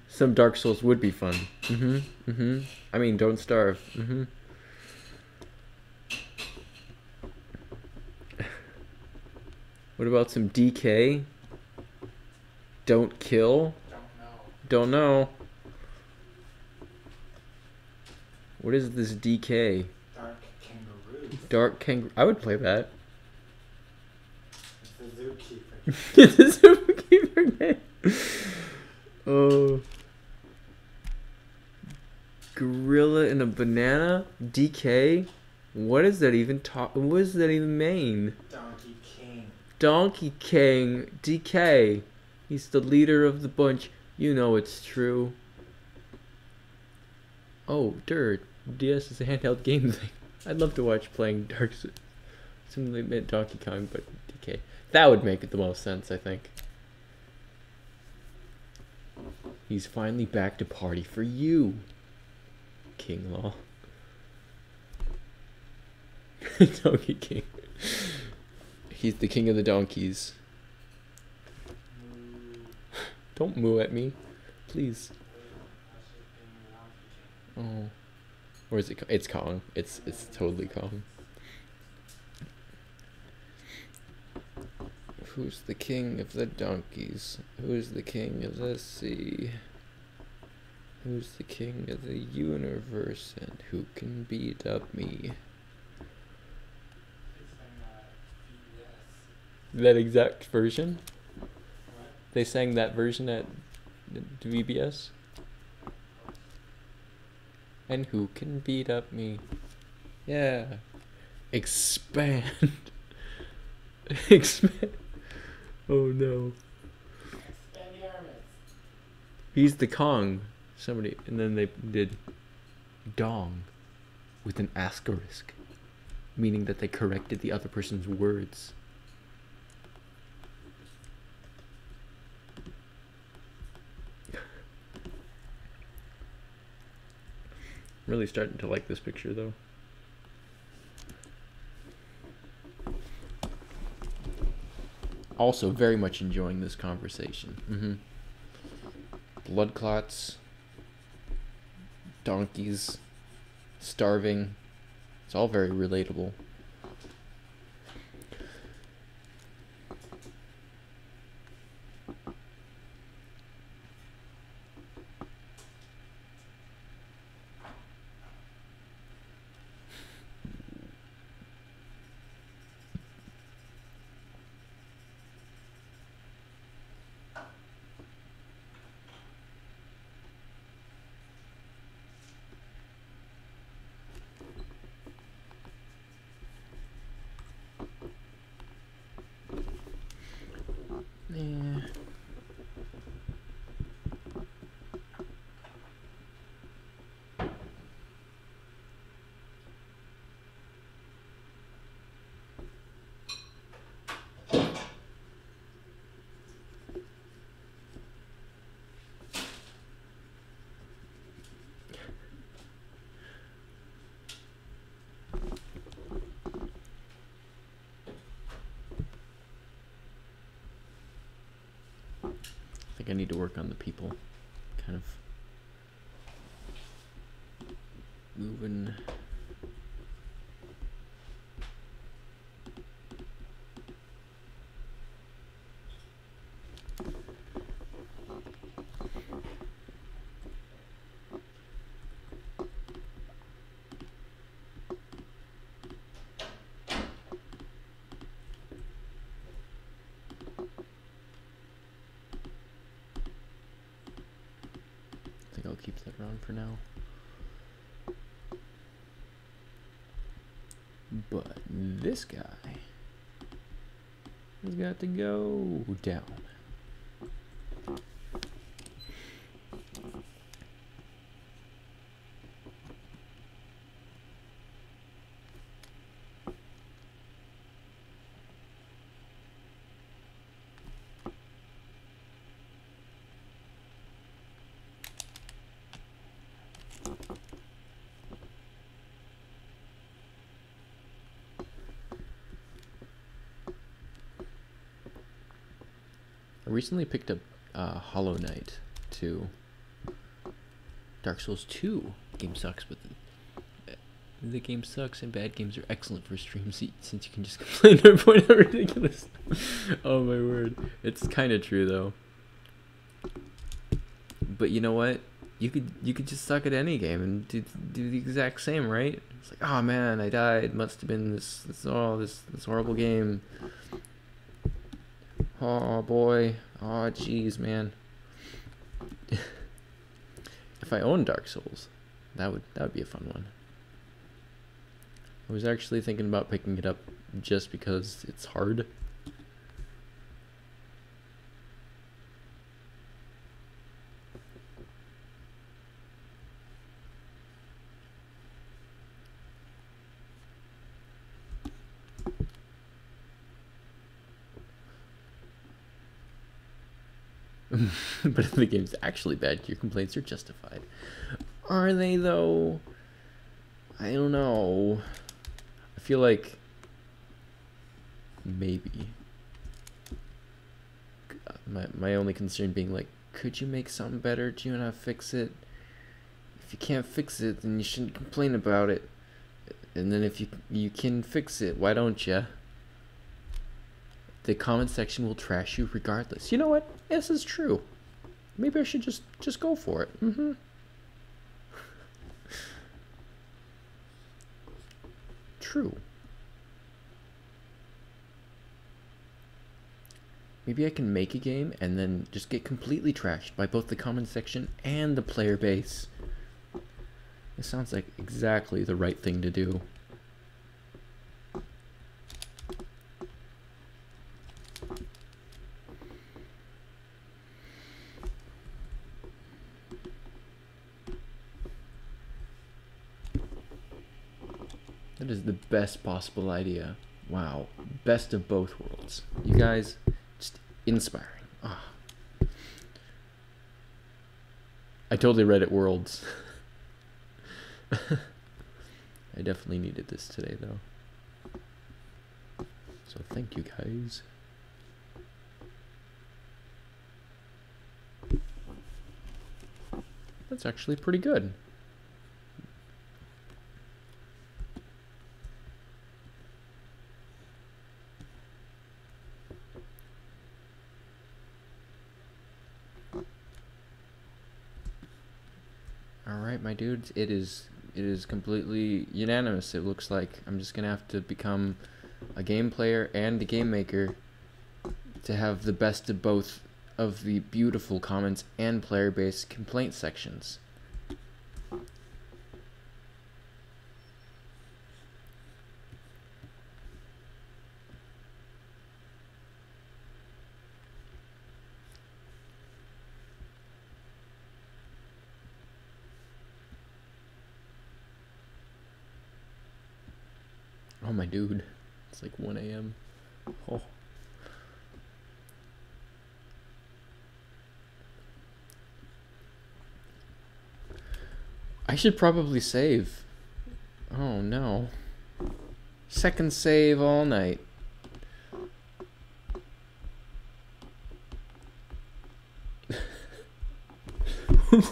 [SPEAKER 1] Some Dark Souls would be fun. I mean, don't starve. What about some DK? Don't kill?
[SPEAKER 2] Don't know.
[SPEAKER 1] Don't know. What is this DK?
[SPEAKER 2] Dark Kangaroos.
[SPEAKER 1] Dark Kangaroo. I would play that.
[SPEAKER 2] It's the zookeeper.
[SPEAKER 1] It's a zookeeper game. Oh. Gorilla and a banana? DK? What is that even what does that even mean?
[SPEAKER 2] Donkey King.
[SPEAKER 1] Donkey King. DK. He's the leader of the bunch. You know it's true. Oh, dirt. DS is a handheld game thing. I'd love to watch playing Dark Souls. Something meant Donkey Kong, but DK. That would make it the most sense, I think. He's finally back to party for you, King Law. Donkey King. He's the king of the donkeys. Don't moo at me, please. Oh, or is it? It's Kong. It's totally Kong. Who's the king of the donkeys? Who's the king of the sea? Who's the king of the universe? And who can beat up me? That exact version?
[SPEAKER 2] What?
[SPEAKER 1] They sang that version at VBS? And who can beat up me? Yeah. Expand. Expand. Oh no.
[SPEAKER 2] Expand the armies.
[SPEAKER 1] He's the Kong. Somebody, and then they did dong with an asterisk, meaning that they corrected the other person's words. I'm really starting to like this picture though. Also very much enjoying this conversation. Blood clots, donkeys, starving. It's all very relatable. I need to work on the people. Kind of moving. I think I'll keep that around for now. But this guy has got to go down. I recently picked up Hollow Knight 2. Dark Souls 2. Game sucks, but the game sucks, and bad games are excellent for streams since you can just complain to a point of ridiculous. Oh my word. It's kind of true though. But you know what? You could just suck at any game and do the exact same, right? It's like, oh man, I died. Must have been this horrible game. Oh boy. Oh jeez, man. If I owned Dark Souls, that would be a fun one. I was actually thinking about picking it up just because it's hard. But if the game's actually bad, your complaints are justified. Are they though? I don't know. I feel like maybe. My only concern being like, could you make something better? Do you know how to fix it? If you can't fix it, then you shouldn't complain about it. And then if you can fix it, why don't you? The comment section will trash you regardless. You know what? This is true. Maybe I should just go for it. True. Maybe I can make a game and then just get completely trashed by both the comment section and the player base. This sounds like exactly the right thing to do. That is the best possible idea. Wow. Best of both worlds. You guys, just inspiring. Oh. I totally read it Worlds. I definitely needed this today, though. So thank you, guys. That's actually pretty good. Alright, my dudes, it is completely unanimous. It looks like I'm just gonna have to become a game player and a game maker to have the best of both of the beautiful comments and player-based complaint sections. Oh my dude, it's like 1 a.m. Oh. I should probably save. Oh no. Second save all night.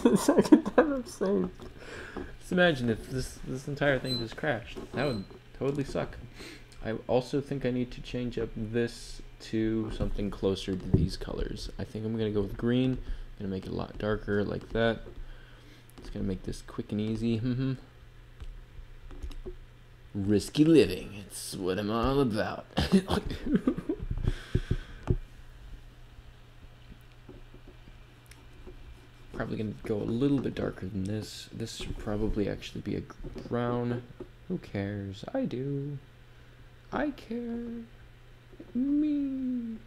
[SPEAKER 1] the second time I've saved. Just imagine if this entire thing just crashed. That would totally suck. I also think I need to change up this to something closer to these colors. I think I'm gonna go with green. I'm gonna make it a lot darker like that. It's gonna make this quick and easy. Risky living. It's what I'm all about. Probably gonna go a little bit darker than this. This should probably actually be a brown. Who cares? I do. I care. Me.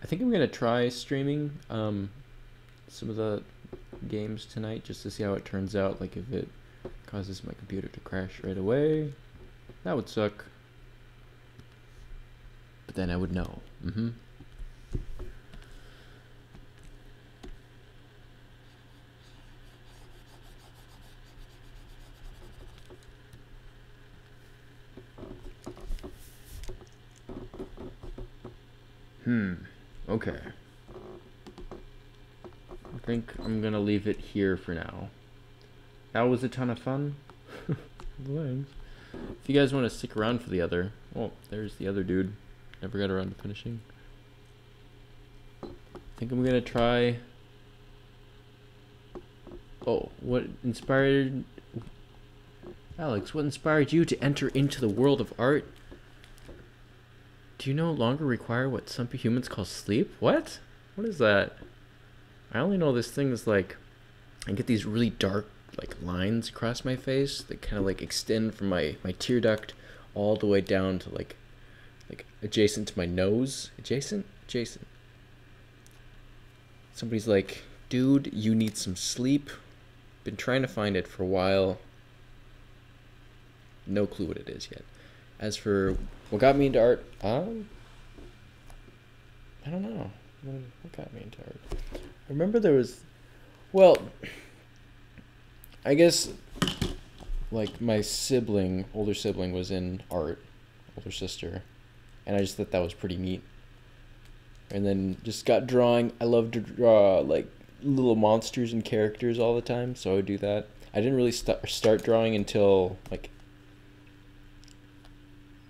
[SPEAKER 1] I think I'm gonna try streaming some of the games tonight just to see how it turns out. Like if it causes my computer to crash right away, that would suck. But then I would know. Okay. I think I'm gonna leave it here for now. That was a ton of fun. If you guys want to stick around for the other, oh, there's the other dude. Never got around to finishing. I think I'm gonna try. Oh, what inspired Alex? What inspired you to enter into the world of art? Do you no longer require what some humans call sleep? What? What is that? I only know this thing is like, I get these really dark like lines across my face that kind of like extend from my tear duct all the way down to like adjacent to my nose. Adjacent? Somebody's like, dude, you need some sleep. Been trying to find it for a while. No clue what it is yet. As for what got me into art, I don't know. What got me into art? I remember there was, well, I guess like my older sibling was in art, older sister, and I just thought that was pretty neat. And then just got drawing. I loved to draw like little monsters and characters all the time, so I would do that. I didn't really start drawing until like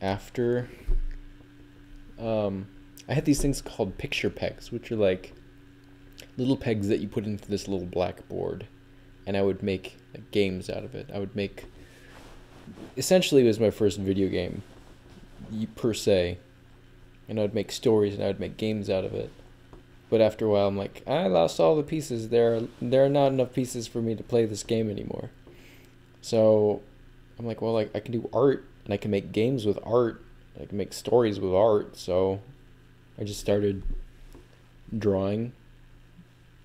[SPEAKER 1] after I had these things called picture pegs, which are like little pegs that you put into this little blackboard, and I would make like games out of it. I would make, essentially it was my first video game per se, and I would make stories and I would make games out of it. But after a while I'm like, I lost all the pieces. There are not enough pieces for me to play this game anymore. So I'm like, well, I can do art, and I can make games with art. I can make stories with art. So I just started drawing.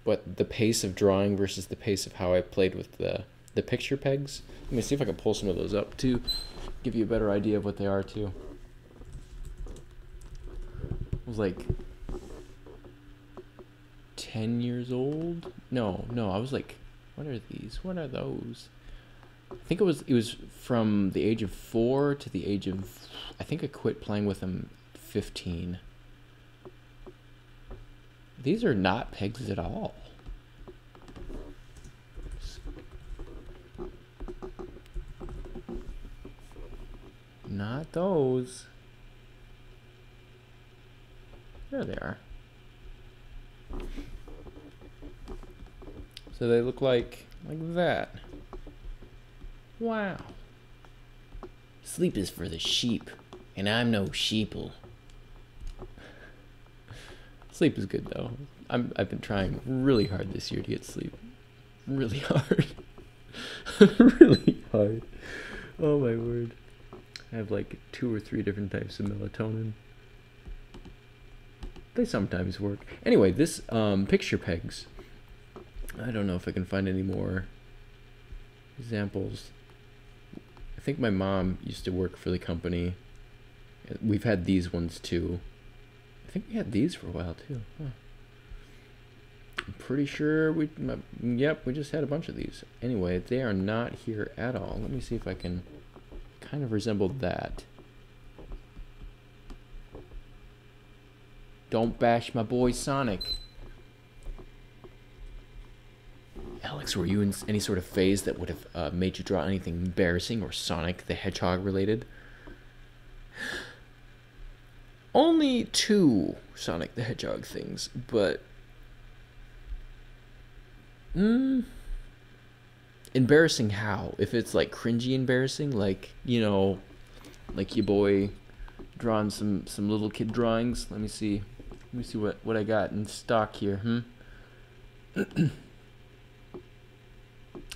[SPEAKER 1] But the pace of drawing versus the pace of how I played with the picture pegs. Let me see if I can pull some of those up to give you a better idea of what they are too. I was like 10 years old. No, I was like, what are these? What are those? I think it was from the age of 4 to the age of, I think I quit playing with them 15. These are not pegs at all. Not those. There they are. So they look like that. Wow. Sleep is for the sheep, and I'm no sheeple. Sleep is good though. I've been trying really hard this year to get sleep. Really hard. Really hard. Oh my word. I have like 2 or 3 different types of melatonin. They sometimes work. Anyway, this picture pegs. I don't know if I can find any more examples. I think my mom used to work for the company. We've had these ones too. I think we had these for a while too. Huh. I'm pretty sure we just had a bunch of these. Anyway, they are not here at all. Let me see if I can kind of resembled that. Don't bash my boy Sonic. Alex, were you in any sort of phase that would have made you draw anything embarrassing or Sonic the Hedgehog related? Only 2 Sonic the Hedgehog things, but embarrassing how? If it's like cringy embarrassing, like, you know, like your boy drawing some little kid drawings. Let me see what I got in stock here.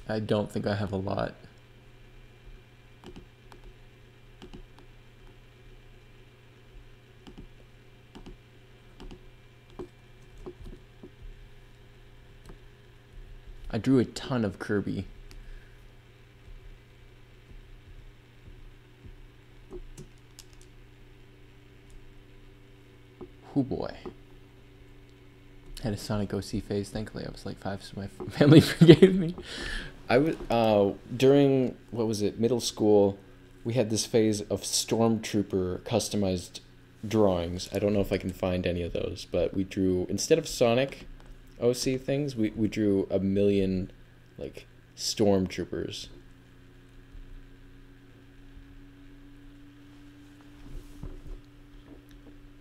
[SPEAKER 1] I don't think I have a lot. I drew a ton of Kirby. Oh boy. Had a Sonic OC phase. Thankfully, I was like 5, so my family forgave me. I was during, what was it, middle school, we had this phase of Stormtrooper customized drawings. I don't know if I can find any of those, but we drew, instead of Sonic OC things, we drew a million like Stormtroopers.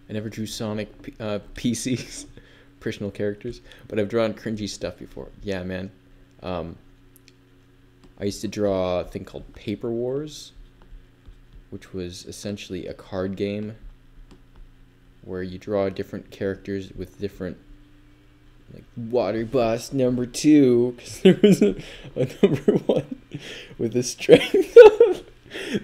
[SPEAKER 1] I never drew Sonic PCs, personal characters, but I've drawn cringy stuff before. Yeah, man. I used to draw a thing called Paper Wars, which was essentially a card game where you draw different characters with different, like Water Boss number 2, because there was a number 1 with the strength of,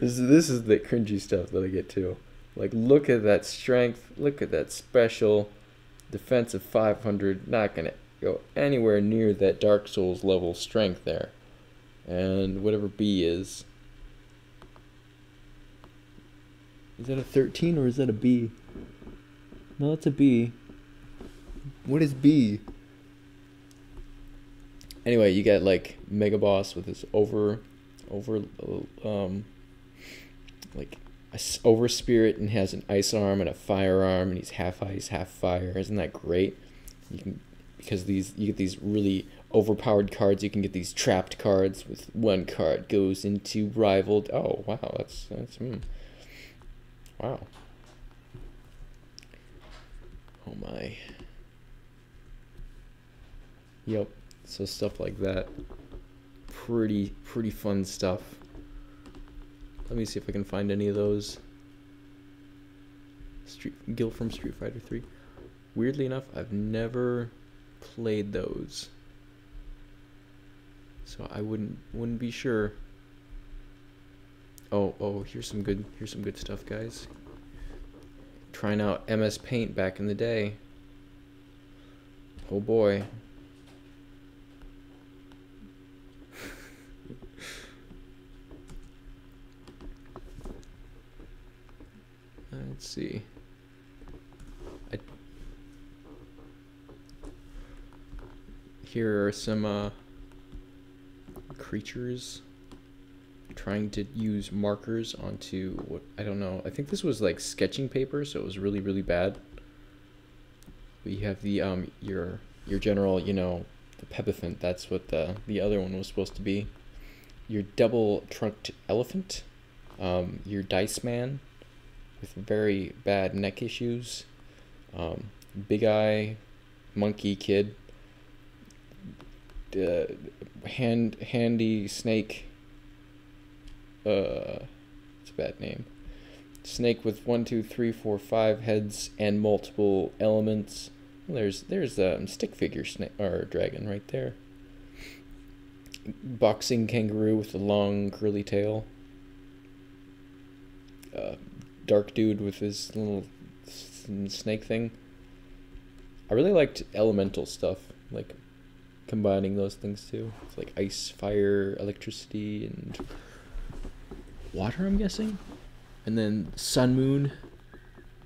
[SPEAKER 1] this is the cringy stuff that I get to. Like, look at that strength, look at that special, defense of 500, not gonna go anywhere near that Dark Souls level strength there. And whatever B is that a 13 or is that a B? No, it's a B. What is B? Anyway, you get like Mega Boss with his like a over spirit, and has an ice arm and a fire arm, and he's half ice, half fire. Isn't that great? You can, because you get these really overpowered cards. You can get these trapped cards with one card goes into rivaled. Oh wow, that's wow. Oh my. Yep. So stuff like that. Pretty fun stuff. Let me see if I can find any of those. Gil from Street Fighter 3. Weirdly enough, I've never played those, so I wouldn't be sure. Oh, here's some good stuff, guys. Trying out MS Paint back in the day. Oh boy. Let's see. Here are some creatures trying to use markers onto what, I don't know. I think this was like sketching paper, so it was really bad. But you have the your general, you know, the Pepifant. That's what the other one was supposed to be. Your double trunked elephant. Your Dice Man with very bad neck issues. Big Eye Monkey Kid. Handy Snake. It's a bad name. Snake with 1, 2, 3, 4, 5 heads and multiple elements. There's stick figure snake or dragon right there. Boxing kangaroo with a long curly tail. Dark dude with his little snake thing. I really liked elemental stuff, like combining those things too. It's like ice, fire, electricity, and water, I'm guessing. And then sun, moon.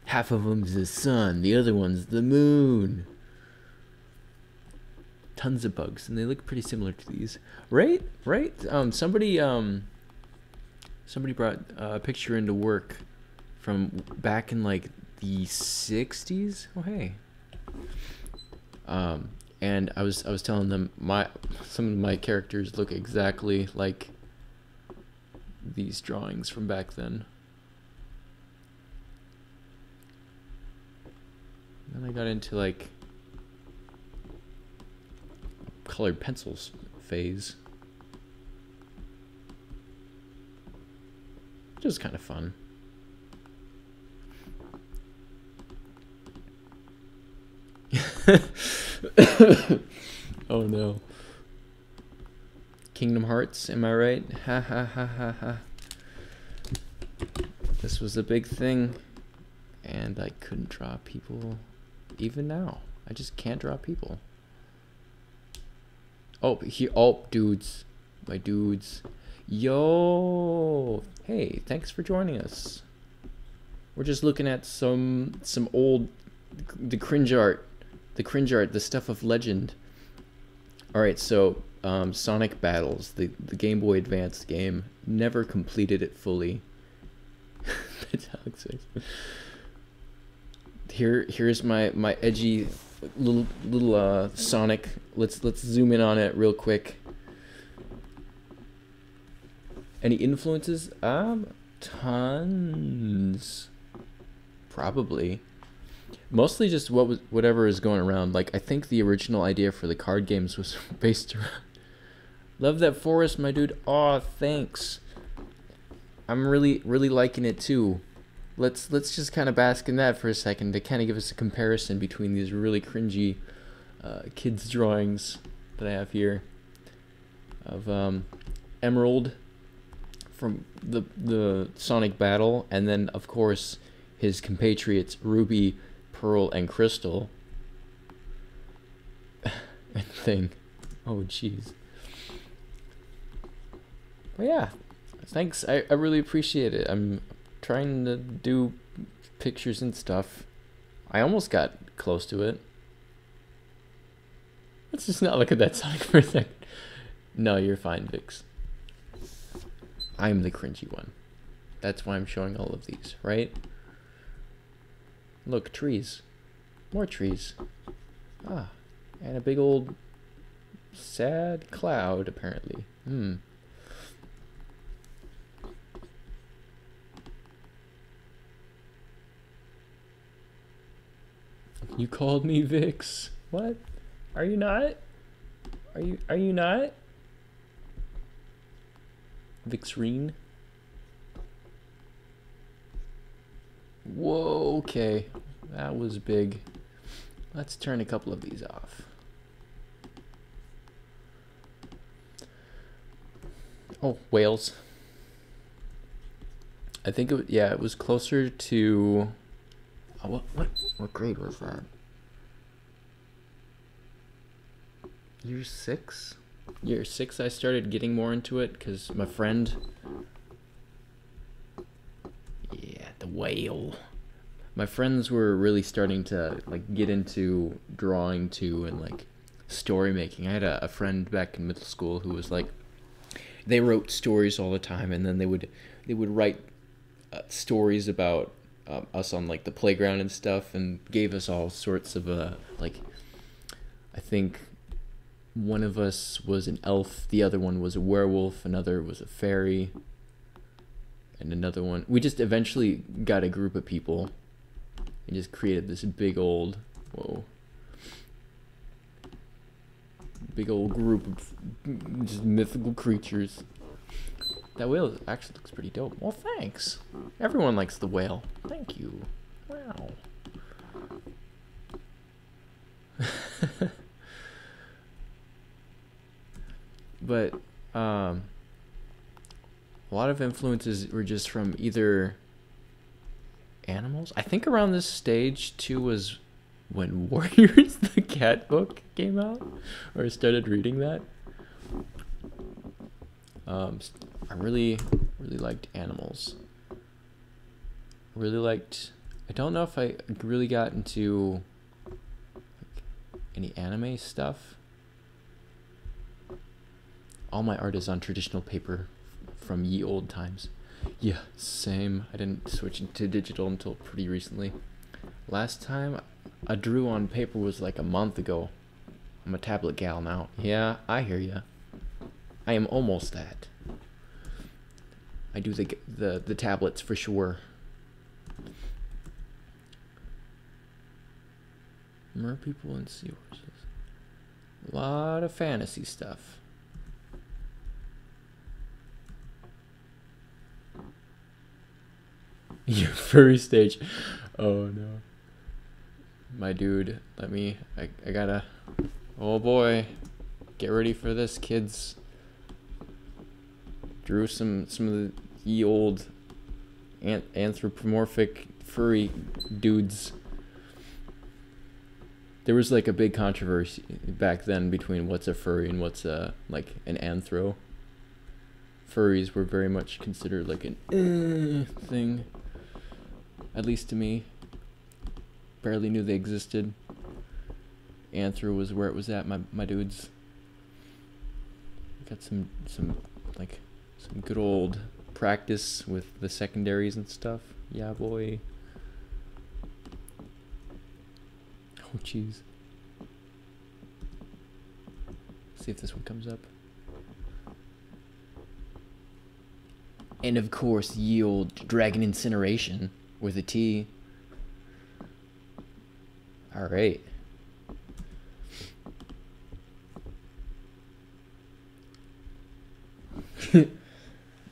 [SPEAKER 1] Half of them's the sun, the other one's the moon. Tons of bugs, and they look pretty similar to these, right? Somebody Somebody brought a picture into work from back in like the 60s. Oh hey. And I was telling them some of my characters look exactly like these drawings from back then. Then I got into like colored pencils phase, which is kind of fun. Oh no. Kingdom Hearts, am I right? Ha ha ha ha ha. This was a big thing, and I couldn't draw people. Even now, I just can't draw people. Oh, dudes. My dudes. Yo! Hey, thanks for joining us. We're just looking at some old, the cringe art, the stuff of legend. Alright, so, Sonic Battles, the Game Boy Advance game, never completed it fully. That's how it says. Here's my edgy little Sonic. Let's zoom in on it real quick. Any influences? Tons. Probably. Mostly just whatever is going around. Like I think the original idea for the card games was based around. Love that forest, my dude. Aw, thanks. I'm really liking it too. Let's just kind of bask in that for a second to kind of give us a comparison between these really cringy kids drawings that I have here of Emerald from the Sonic Battle, and then of course his compatriots Ruby, Pearl, and Crystal. And thing. Oh jeez. But yeah, thanks. I really appreciate it. I'm trying to do pictures and stuff. I almost got close to it. Let's just not look at that Sonic for a second. No, you're fine, Vix. I'm the cringy one. That's why I'm showing all of these, right? Look, trees. More trees. Ah, and a big old sad cloud, apparently. You called me Vix. What? Are you not? Are you not? Vixreen? Whoa, okay. That was big. Let's turn a couple of these off. Oh, whales. I think it was closer to what grade was that? Year 6? Year 6 I started getting more into it because my friend, yeah, the whale. My friends were really starting to like get into drawing too, and like story making. I had a friend back in middle school who was like, they wrote stories all the time, and then they would write stories about us on like the playground and stuff, and gave us all sorts of like, I think one of us was an elf, the other one was a werewolf, another was a fairy, and another one, we just eventually got a group of people and just created this big old group of just mythical creatures. That whale actually looks pretty dope. Well, thanks. Everyone likes the whale. Thank you. Wow. But a lot of influences were just from either animals. I think around this stage too was when Warriors the Cat book came out, or I started reading that. I really liked animals. I don't know if I really got into like any anime stuff. All my art is on traditional paper from ye old times. Yeah, same. I didn't switch to digital until pretty recently. Last time I drew on paper was like a month ago. I'm a tablet gal now. Yeah, I hear ya. I am almost that. I do the tablets for sure. Mer people and seahorses. A lot of fantasy stuff. Your furry stage. Oh no. My dude, I gotta, oh boy. Get ready for this, kids. Drew some of the old anthropomorphic furry dudes. There was like a big controversy back then between what's a furry and what's like an anthro. Furries were very much considered like an thing. At least to me. Barely knew they existed. Anthro was where it was at, my dudes. Got some good old practice with the secondaries and stuff. Yeah, boy. Oh, jeez. See if this one comes up. And of course, ye old Dragon Incineration with a T. Alright.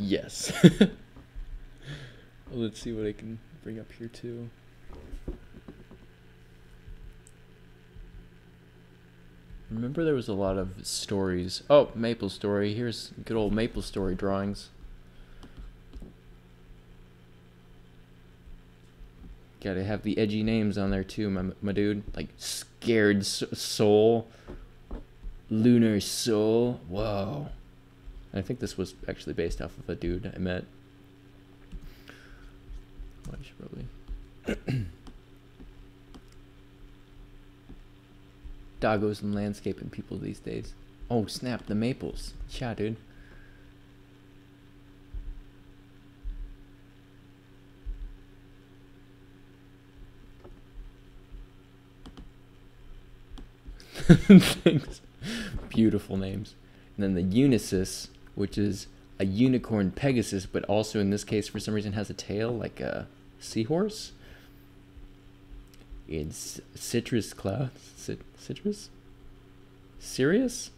[SPEAKER 1] Yes. Let's see what I can bring up here too. Remember there was a lot of stories. Oh, Maple Story. Here's good old Maple Story drawings. Gotta have the edgy names on there too, my dude. Like Scared Soul, Lunar Soul. Whoa. I think this was actually based off of a dude I met. Oh, I should probably. Doggos and landscaping people these days. Oh snap, the maples. Yeah, dude. Thanks. Beautiful names. And then the Unisys, which is a unicorn Pegasus, but also in this case for some reason has a tail like a seahorse. It's Citrus Clouds. Citrus? Sirius?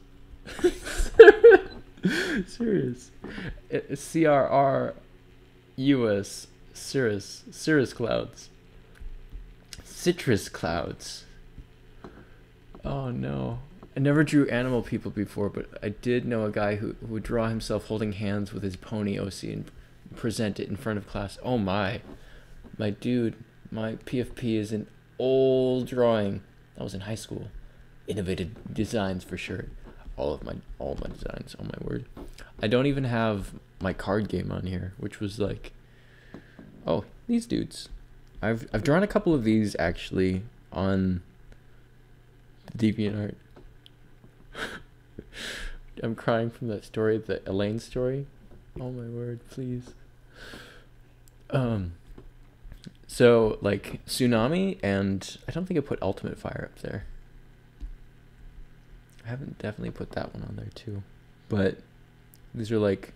[SPEAKER 1] Sirius. CRRUS. Cirrus Clouds. Citrus Clouds. Oh no. I never drew animal people before, but I did know a guy who would draw himself holding hands with his pony OC and present it in front of class. Oh my. My dude, my PFP is an old drawing. That was in high school. Innovative designs for sure. All my designs, oh my word. I don't even have my card game on here, which was like, oh, these dudes. I've drawn a couple of these actually on DeviantArt. I'm crying from that story, the Elaine story. Oh my word, please. So like Tsunami, and I don't think I put Ultimate Fire up there. I haven't definitely put that one on there too. But these are like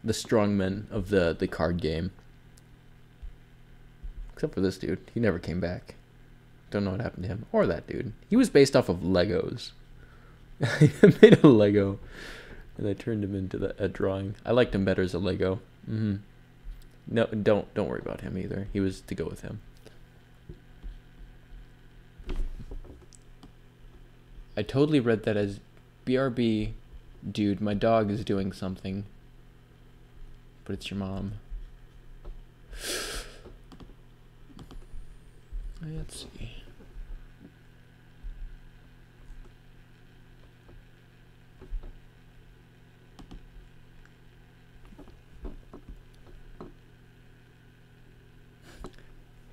[SPEAKER 1] the strongmen of the card game. Except for this dude. He never came back. Don't know what happened to him. Or that dude. He was based off of Legos. I made a Lego. And I turned him into a drawing. I liked him better as a Lego. No, don't worry about him either. He was to go with him. I totally read that as BRB, dude, my dog is doing something. But it's your mom. Let's see.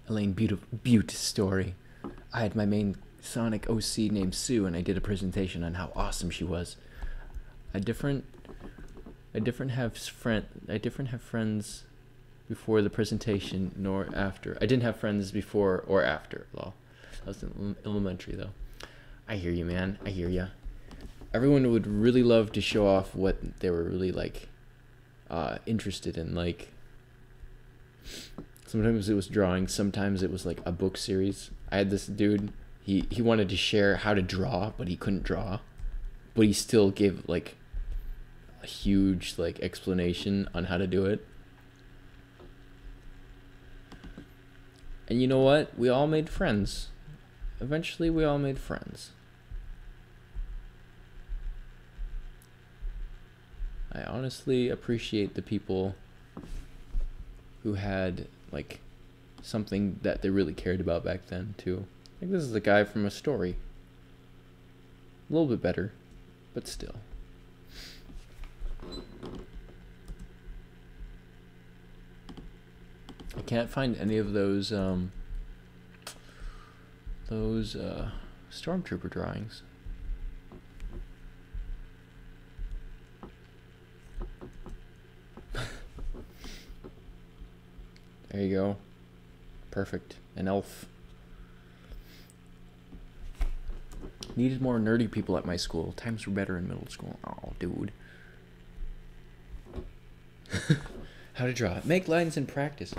[SPEAKER 1] Elaine, beaut story. I had my main Sonic OC named Sue, and I did a presentation on how awesome she was. A different I different have friends before the presentation nor after. I didn't have friends before or after. Well, I was in elementary though. I hear you, man. I hear ya. Everyone would really love to show off what they were really like interested in. Like sometimes it was drawing, sometimes it was like a book series. I had this dude, he wanted to share how to draw, but he couldn't draw. But he still gave like a huge like explanation on how to do it. And you know what? We all made friends. Eventually we all made friends. I honestly appreciate the people who had like something that they really cared about back then too. Like this is a guy from a story. A little bit better, but still. I can't find any of those stormtrooper drawings. There you go. Perfect. An elf. Needed more nerdy people at my school. Times were better in middle school. Oh, dude. How to draw. Make lines in practice.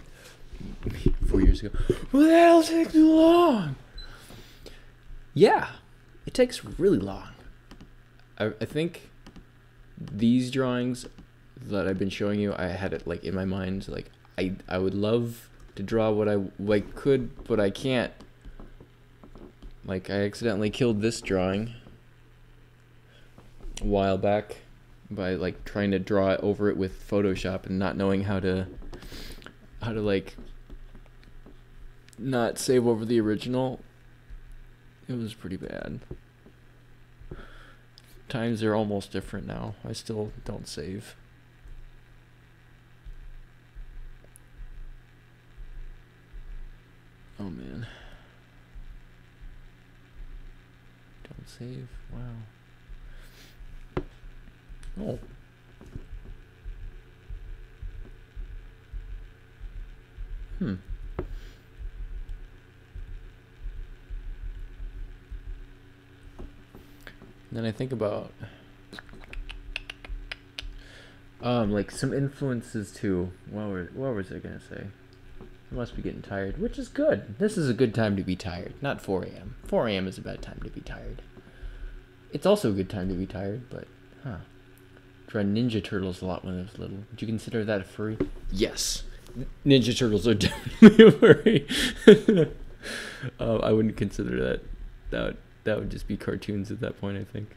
[SPEAKER 1] 4 years ago. Well, that'll take too long. Yeah. It takes really long. I think these drawings that I've been showing you, I had it like in my mind, like I would love to draw what I like could, but I can't. Like I accidentally killed this drawing a while back by like trying to draw it over it with Photoshop and not knowing how to like not save over the original. It was pretty bad. Times are almost different now. I still don't save. Oh man. Don't save. Wow. Oh. Then I think about like some influences too. What was I gonna say? I must be getting tired, which is good. This is a good time to be tired, not 4 a.m. 4 a.m. is a bad time to be tired. It's also a good time to be tired, but Drew Ninja Turtles a lot when I was little. Would you consider that a furry? Yes. Ninja Turtles are definitely a furry. I wouldn't consider that. That would just be cartoons at that point, I think.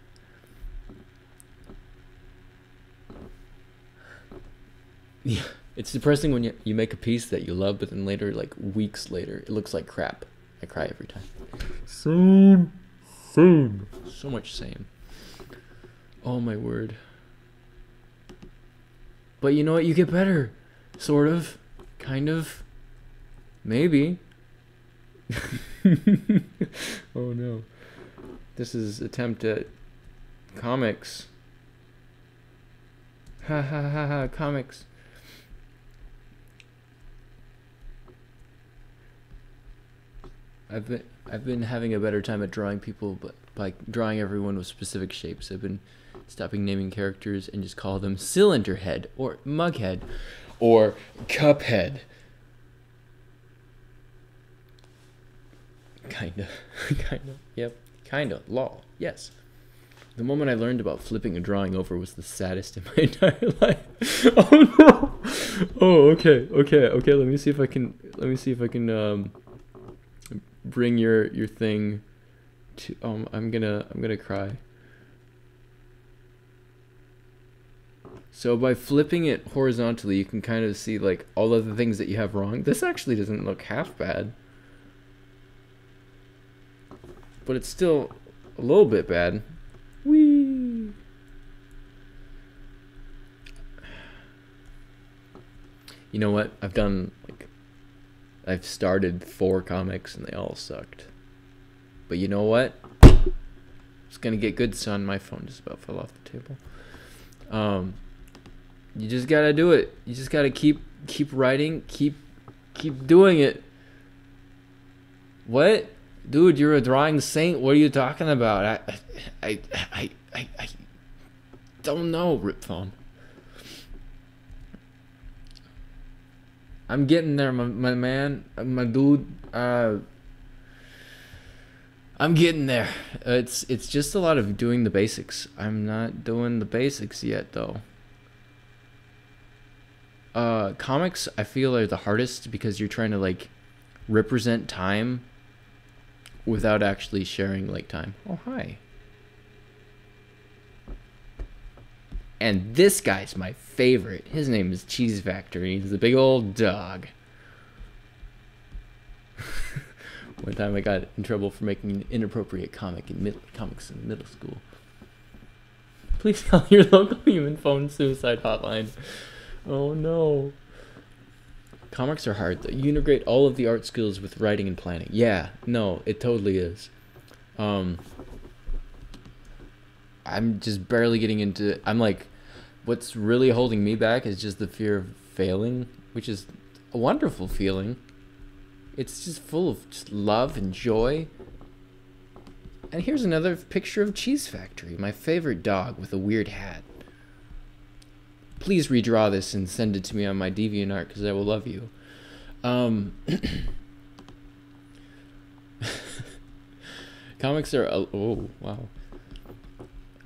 [SPEAKER 1] Yeah, it's depressing when you make a piece that you love, but then later, like weeks later, it looks like crap. I cry every time. Same. So much same. Oh my word. But you know what? You get better. Sort of. Kind of. Maybe. Oh no. This is attempt at comics. Ha ha ha ha, comics. I've been having a better time at drawing people, but by drawing everyone with specific shapes. I've been stopping naming characters and just call them Cylinder Head or Mughead or Cuphead. Kinda. Yep. Kinda. Lol. Yes. The moment I learned about flipping a drawing over was the saddest in my entire life. Oh no. Oh, okay. Let me see if I can bring your thing to I'm gonna cry. So by flipping it horizontally, you can kind of see like all of the things that you have wrong. This actually doesn't look half bad. But it's still a little bit bad. Whee! You know what? I've started 4 comics and they all sucked. But you know what? It's gonna get good, son. My phone just about fell off the table. You just gotta do it. You just gotta keep writing, keep doing it. What? Dude, you're a drawing saint. What are you talking about? I don't know, Rip Phone. I'm getting there, my man, my dude. I'm getting there. It's just a lot of doing the basics. I'm not doing the basics yet, though. Comics, I feel, are the hardest because you're trying to like represent time without actually sharing like time. Oh, hi. And this guy's my favorite. His name is Cheese Factory. He's the big old dog. One time I got in trouble for making an inappropriate comics in middle school. Please call your local human phone suicide hotline. Oh no. Comics are hard though. You integrate all of the art skills with writing and planning. Yeah, no, it totally is. I'm just barely getting into it. I'm like, what's really holding me back is just the fear of failing, which is a wonderful feeling. It's just full of just love and joy. And here's another picture of Cheese Factory, my favorite dog with a weird hat. Please redraw this and send it to me on my DeviantArt because I will love you. Comics are... oh, wow.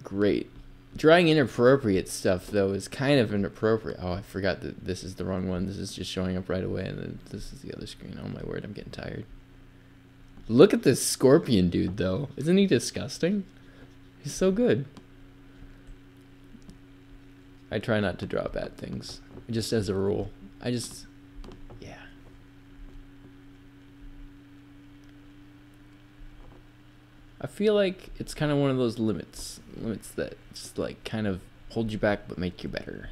[SPEAKER 1] Great. Drawing inappropriate stuff, though, is kind of inappropriate. Oh, I forgot that this is the wrong one. This is just showing up right away, and then this is the other screen. Oh, my word, I'm getting tired. Look at this scorpion dude, though. Isn't he disgusting? He's so good. I try not to draw bad things, just as a rule. Yeah. I feel like it's kind of one of those limits that just like kind of hold you back but make you better.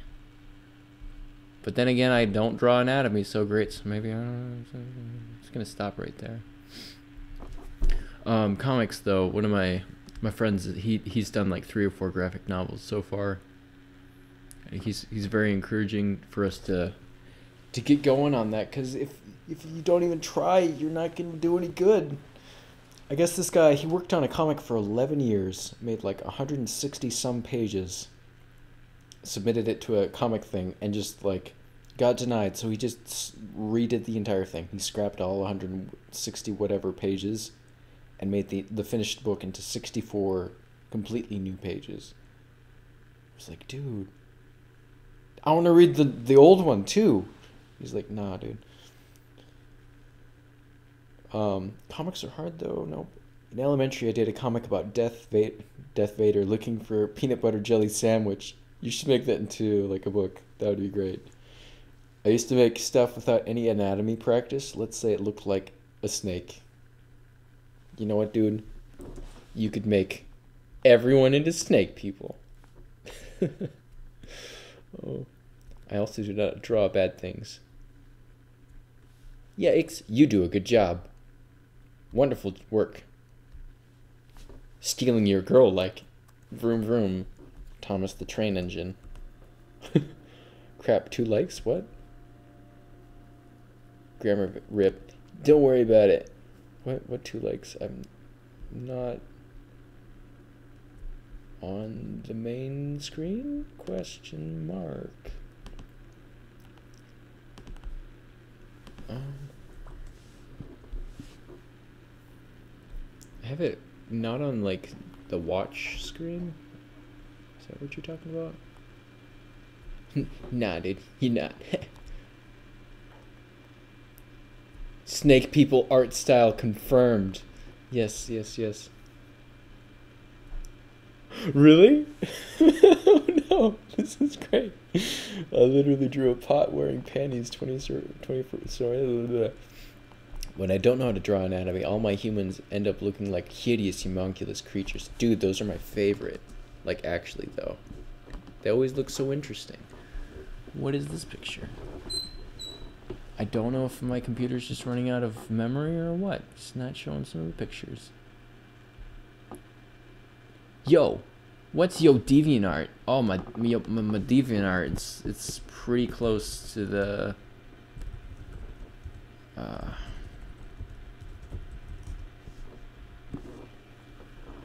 [SPEAKER 1] But then again, I don't draw anatomy so great, so maybe I'm just gonna stop right there. Comics though, one of my friends, he's done like 3 or 4 graphic novels so far. He's very encouraging for us to get going on that, because if you don't even try, you're not gonna do any good. I guess this guy, he worked on a comic for 11 years, made like 160 some pages, submitted it to a comic thing, and just like got denied. So he just redid the entire thing. He scrapped all 160 whatever pages and made the finished book into 64 completely new pages. I was like, dude, I want to read the old one too. He's like, nah, dude. Comics are hard though. Nope. In elementary, I did a comic about Darth Vader looking for a peanut butter jelly sandwich. You should make that into like a book. That would be great. I used to make stuff without any anatomy practice. Let's say it looked like a snake. You know what, dude? You could make everyone into snake people. Oh. I also do not draw bad things. Yeah, you do a good job. Wonderful work. Stealing your girl like vroom vroom, Thomas the Train Engine. Crap, 2 likes? What? Grammar rip. Don't worry about it. What 2 likes? I'm not on the main screen? Question mark. I have it not on like the watch screen. Is that what you're talking about? Nah, dude, you're not. Snake people art style confirmed. Yes. Really? Oh no, this is great. I literally drew a pot wearing panties 24. Sorry. When I don't know how to draw anatomy, all my humans end up looking like hideous, homunculus creatures. Dude, those are my favorite. Like, actually, though. They always look so interesting. What is this picture? I don't know if my computer's just running out of memory or what. It's not showing some of the pictures. Yo, What's your DeviantArt? Oh, my DeviantArt, it's pretty close to the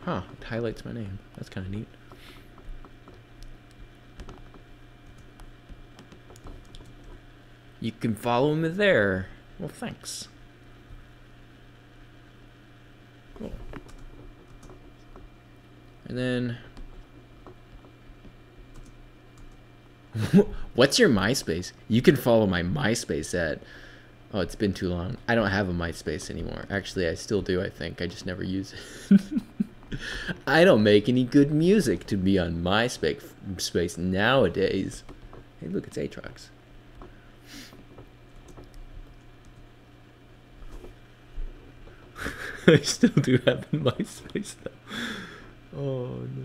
[SPEAKER 1] huh, it highlights my name. That's kind of neat. You can follow me there. Well, thanks. Cool. And then what's your MySpace? You can follow my MySpace at, oh, it's been too long. I don't have a MySpace anymore. Actually, I still do, I think. I just never use it. I don't make any good music to be on MySpace nowadays. Hey, look, it's Aatrox. I still do have a MySpace though. Oh no.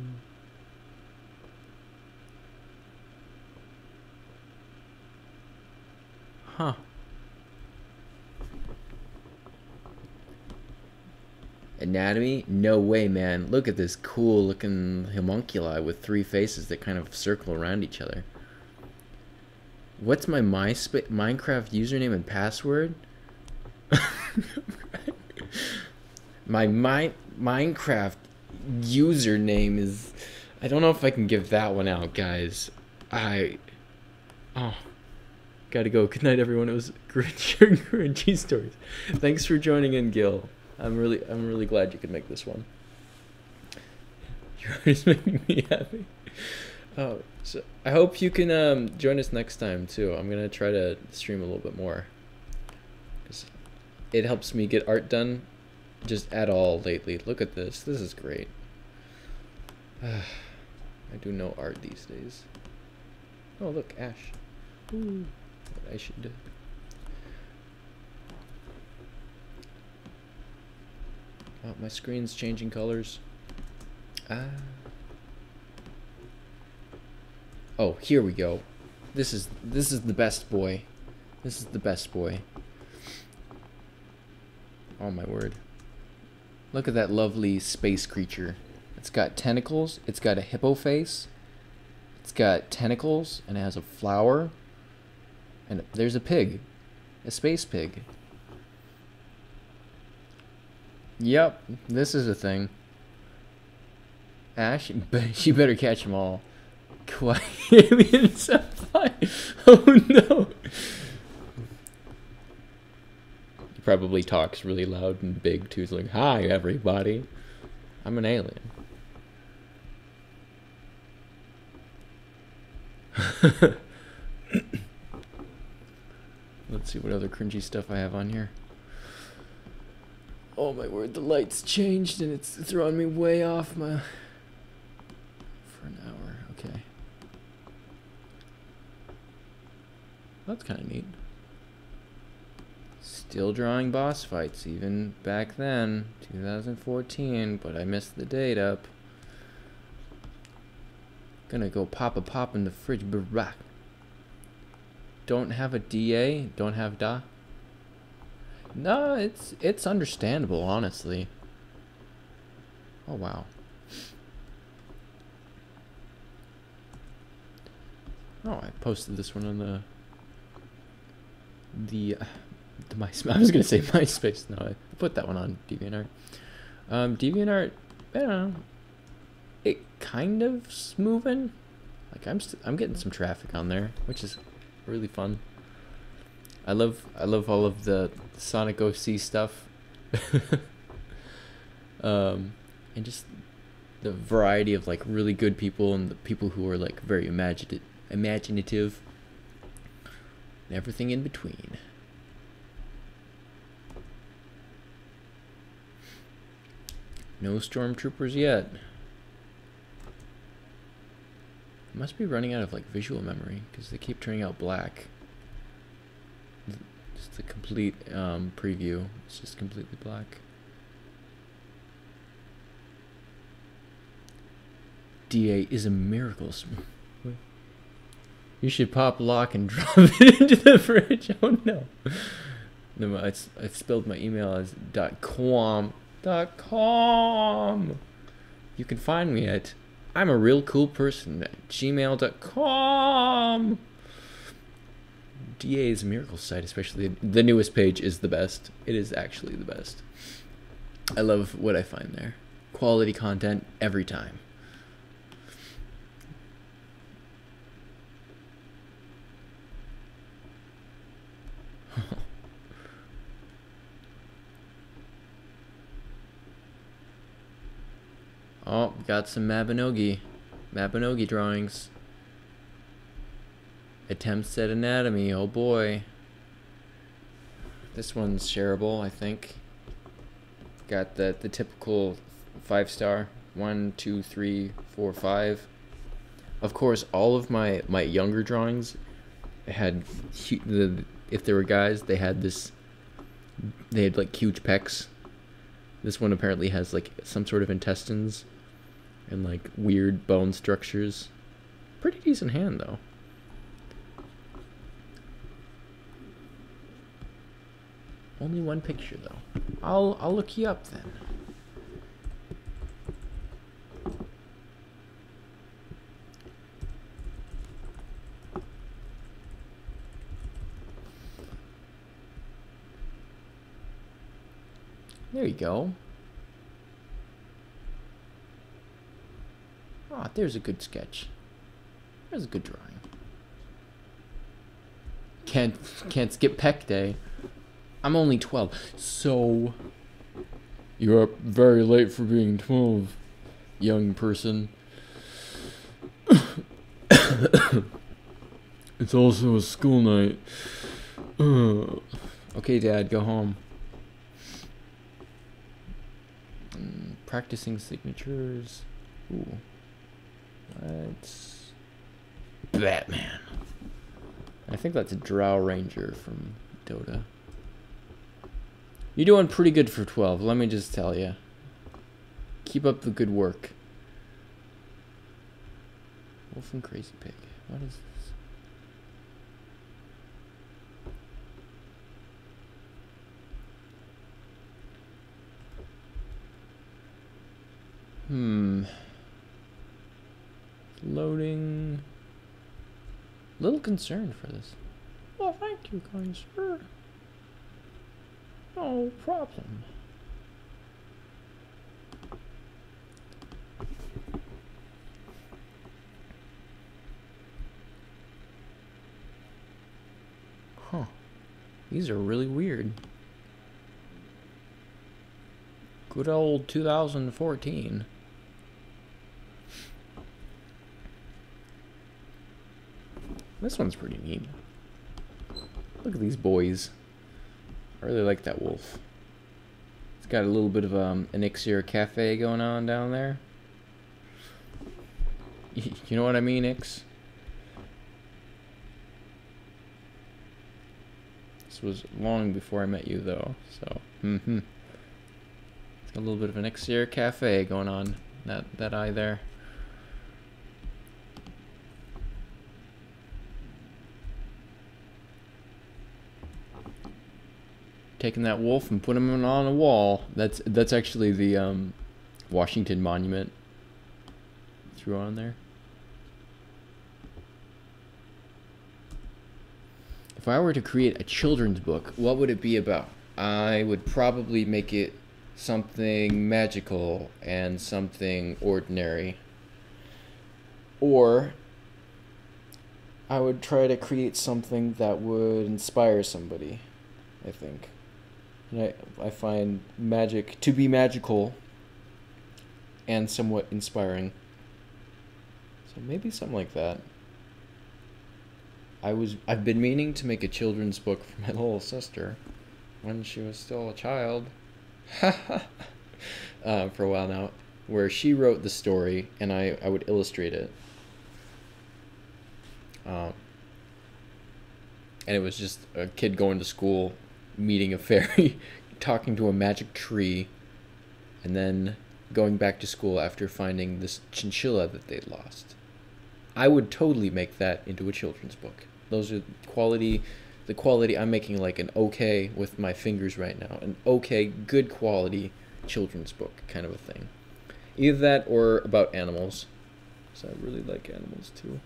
[SPEAKER 1] Huh. Anatomy? No way, man. Look at this cool looking homunculi with 3 faces that kind of circle around each other. What's my Minecraft username and password? My Minecraft username is... I don't know if I can give that one out, guys. Oh. Gotta go. Good night, everyone. It was great sharing RNG stories. Thanks for joining in, Gil. I'm really glad you could make this one. You're always making me happy. Oh, so I hope you can join us next time too. I'm gonna try to stream a little bit more, 'cause it helps me get art done just at all lately. Look at this. This is great. I do no art these days. Oh, look, Ash. Ooh, what I should do. Oh, my screen's changing colors. Oh, here we go. This is the best boy. This is the best boy. Oh my word. Look at that lovely space creature. It's got tentacles, it's got a hippo face, it's got tentacles, and it has a flower. And there's a pig. A space pig. Yep, this is a thing. Ash, she better catch them all. Quiet alien supply. Oh no. He probably talks really loud and big too. He's like, "Hi everybody, I'm an alien." Let's see what other cringy stuff I have on here. Oh my word, the light's changed and it's throwing me way off my... For an hour, okay. That's kind of neat. Still drawing boss fights, even back then, 2014, but I messed the date up. Gonna go pop in the fridge, barack. Don't have a DA, don't have da. No, it's understandable, honestly. Oh wow. Oh, I posted this one on the MySpace. I was gonna say MySpace. No, I put that one on DeviantArt. DeviantArt, I don't know. It kind of's moving. Like I'm getting some traffic on there, which is really fun. I love all of the Sonic OC stuff. And just the variety of like really good people and the people who are like very imaginative and everything in between. No stormtroopers yet. Must be running out of like visual memory because they keep turning out black. Just a complete preview. It's just completely black. DA is a miracle. You should pop lock and drop it into the fridge. Oh no. No, I spelled my email as .com. You can find me at I'm a real cool person at gmail.com. DA's Miracle site, especially the newest page, is the best. It is actually the best. I love what I find there. Quality content every time. Oh, got some Mabinogi drawings. Attempts at anatomy, oh boy. This one's shareable, I think. Got the typical 5-star. 1, 2, 3, 4, 5. Of course, all of my younger drawings had if there were guys, they had like huge pecs. This one apparently has like some sort of intestines and like weird bone structures. Pretty decent hand though. Only one picture though. I'll look you up then. There you go. Ah, there's a good sketch. There's a good drawing. Can't skip Peck Day. I'm only 12, so you're up very late for being 12, young person. It's also a school night. Okay, Dad, go home. Practicing signatures. Ooh. That's Batman. I think that's a Drow Ranger from Dota. You're doing pretty good for 12, let me just tell you. Keep up the good work. Wolf and Crazy Pig. What is this? Loading. Little concerned for this. Well, thank you, kind sir. No problem. Huh. These are really weird. Good old 2014. This one's pretty neat. Look at these boys. I really like that wolf. It's got a little bit of Elixir Cafe going on down there. You know what I mean, Ix? This was long before I met you, though. So, It's got a little bit of an Elixir Cafe going on. That eye there. Taking that wolf and putting him on a wall. That's actually the Washington Monument. Threw on there. If I were to create a children's book, what would it be about? I would probably make it something magical and something ordinary. Or I would try to create something that would inspire somebody, I think. And I find magic to be magical and somewhat inspiring. So maybe something like that. I've been meaning to make a children's book for my little sister when she was still a child. For a while now, where she wrote the story and I would illustrate it. And it was just a kid going to school, meeting a fairy, talking to a magic tree, and then going back to school after finding this chinchilla that they'd lost. I would totally make that into a children's book. Those are the quality I'm making, like an okay with my fingers right now, an okay, good quality children's book kind of a thing. Either that or about animals. because I really like animals too.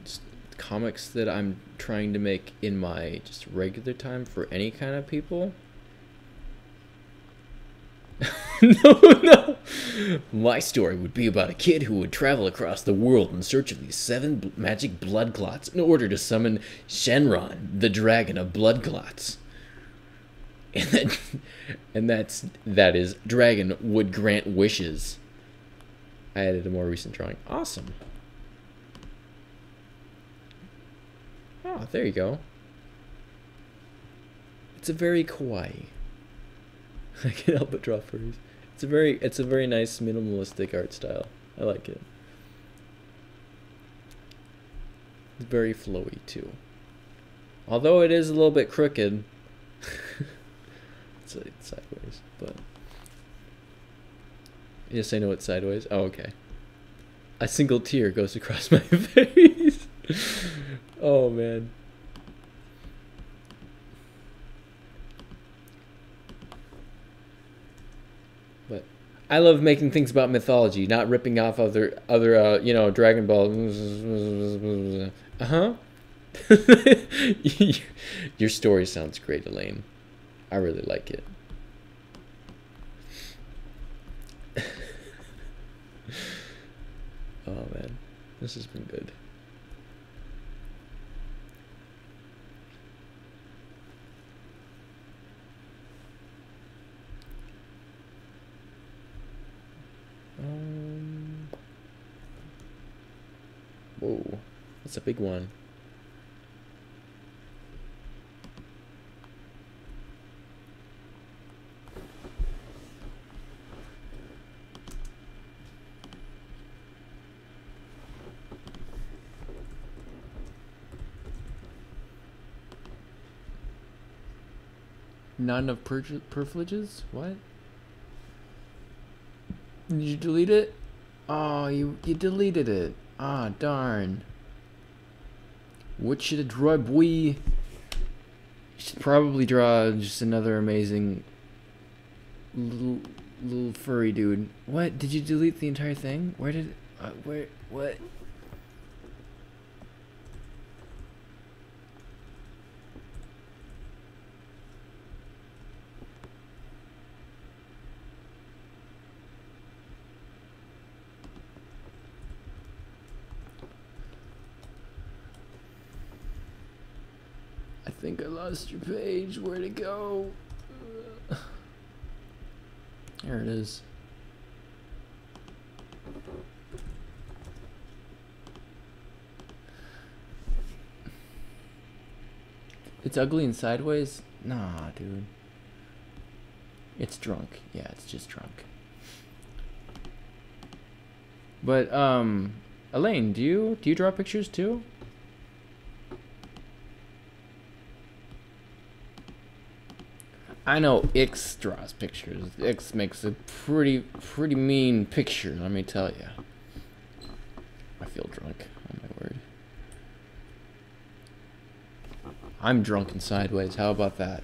[SPEAKER 1] Just comics that I'm trying to make in my just regular time for any kind of people. No. My story would be about a kid who would travel across the world in search of these 7 magic blood clots in order to summon Shenron, the dragon of blood clots. And that is dragon would grant wishes. I added a more recent drawing. Awesome. Oh, there you go. It's a very kawaii. I can't help but draw furries. It's a very nice minimalistic art style. I like it. It's very flowy too. Although it is a little bit crooked. It's sideways, but yes, I know it's sideways. Oh, okay. A single tear goes across my face. Oh man. But I love making things about mythology, not ripping off other you know, Dragon Ball. Your story sounds great, Elaine. I really like it. Oh man, this has been good. Whoa, that's a big one. Not enough privileges? What? Did you delete it? Oh, you deleted it. Ah, darn. What should I draw, boy? You should probably draw just another amazing little furry dude. What? Did you delete the entire thing? Where did? Where? What? I think I lost your page. Where'd it go? There it is. It's ugly and sideways? Nah, dude. It's drunk. Yeah, it's just drunk. But, Elaine, do you draw pictures too? I know Ix draws pictures. Ix makes a pretty mean picture, let me tell you. I feel drunk, oh my word. I'm drunk and sideways, how about that?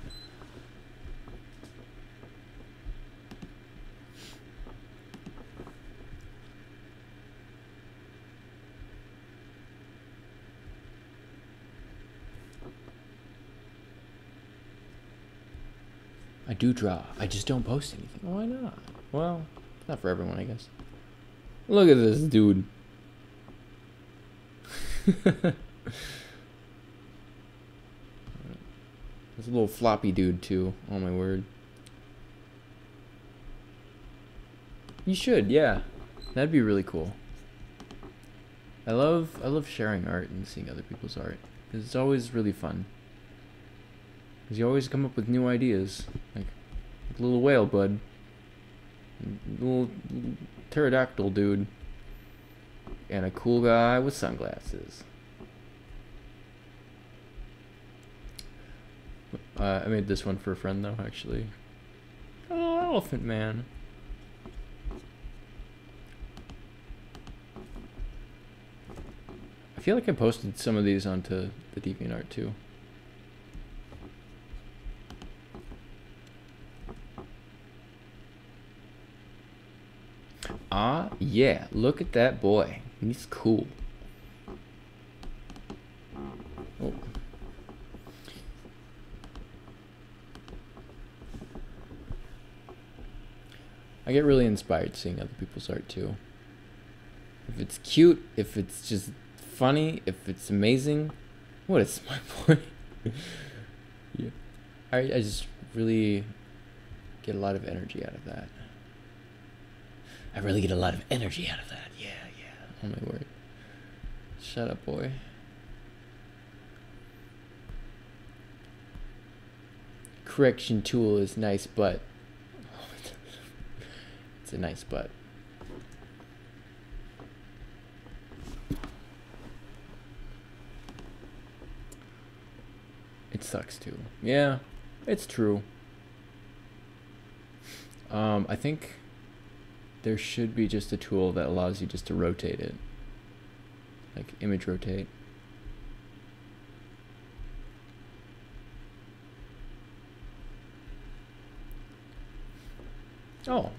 [SPEAKER 1] I do draw. I just don't post anything. Why not? Well, not for everyone, I guess. Look at this dude. There's a little floppy dude too. Oh my word. You should, yeah. That'd be really cool. I love sharing art and seeing other people's art. It's always really fun. Because you always come up with new ideas. Like little whale bud. Little pterodactyl dude. And a cool guy with sunglasses. I made this one for a friend though, actually. Oh, Elephant Man. I feel like I posted some of these onto the DeviantArt too. Ah, yeah. Look at that boy. He's cool. Oh. I get really inspired seeing other people's art too. If it's cute, if it's just funny, if it's amazing, what is my point? Yeah. I just really get a lot of energy out of that. I really get a lot of energy out of that. Yeah, yeah. Oh my word. Shut up, boy. Correction tool is nice, but it's a nice butt. It sucks too. Yeah, it's true. I think there should be just a tool that allows you just to rotate it. Like image rotate. Oh,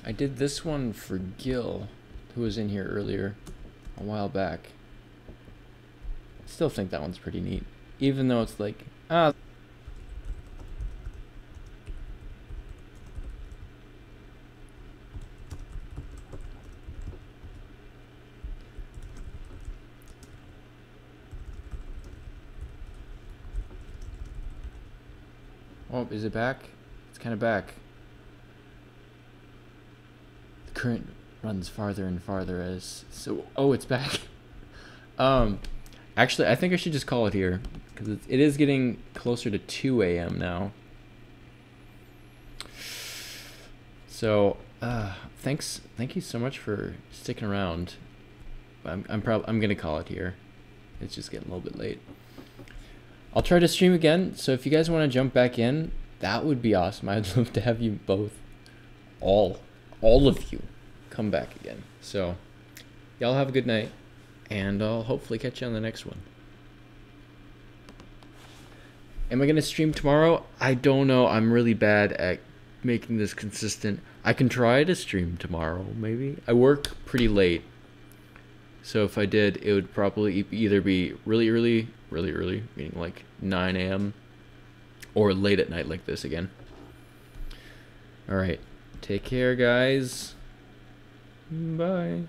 [SPEAKER 1] I did this one for Gil, who was in here earlier, a while back. Still think that one's pretty neat, even though it's like, oh, is it back? It's kind of back. The current runs farther and farther as, so, oh, it's back. Actually, I think I should just call it here, because it is getting closer to 2 a.m. now. So, thank you so much for sticking around. I'm gonna call it here. It's just getting a little bit late. I'll try to stream again, so if you guys want to jump back in, that would be awesome. I'd love to have you both, all of you, come back again. So, y'all have a good night, and I'll hopefully catch you on the next one. Am I going to stream tomorrow? I don't know. I'm really bad at making this consistent. I can try to stream tomorrow, maybe. I work pretty late. So if I did, it would probably either be really early, meaning like 9 a.m., or late at night like this again. All right. Take care, guys. Bye.